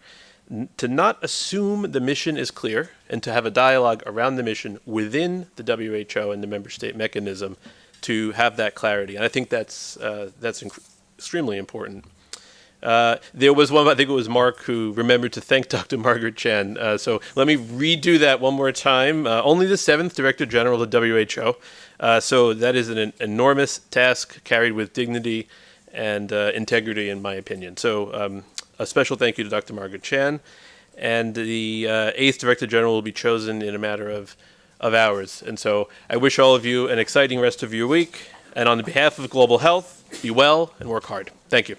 to not assume the mission is clear and to have a dialogue around the mission within the WHO and the member state mechanism to have that clarity. And I think that's extremely important. There was one, I think it was Mark, who remembered to thank Dr. Margaret Chan. So let me redo that one more time. Only the 7th Director General of the WHO. So that is an enormous task carried with dignity and integrity, in my opinion. So a special thank you to Dr. Margaret Chan. And the 8th Director General will be chosen in a matter of hours. And so I wish all of you an exciting rest of your week. And on behalf of Global Health, be well and work hard. Thank you.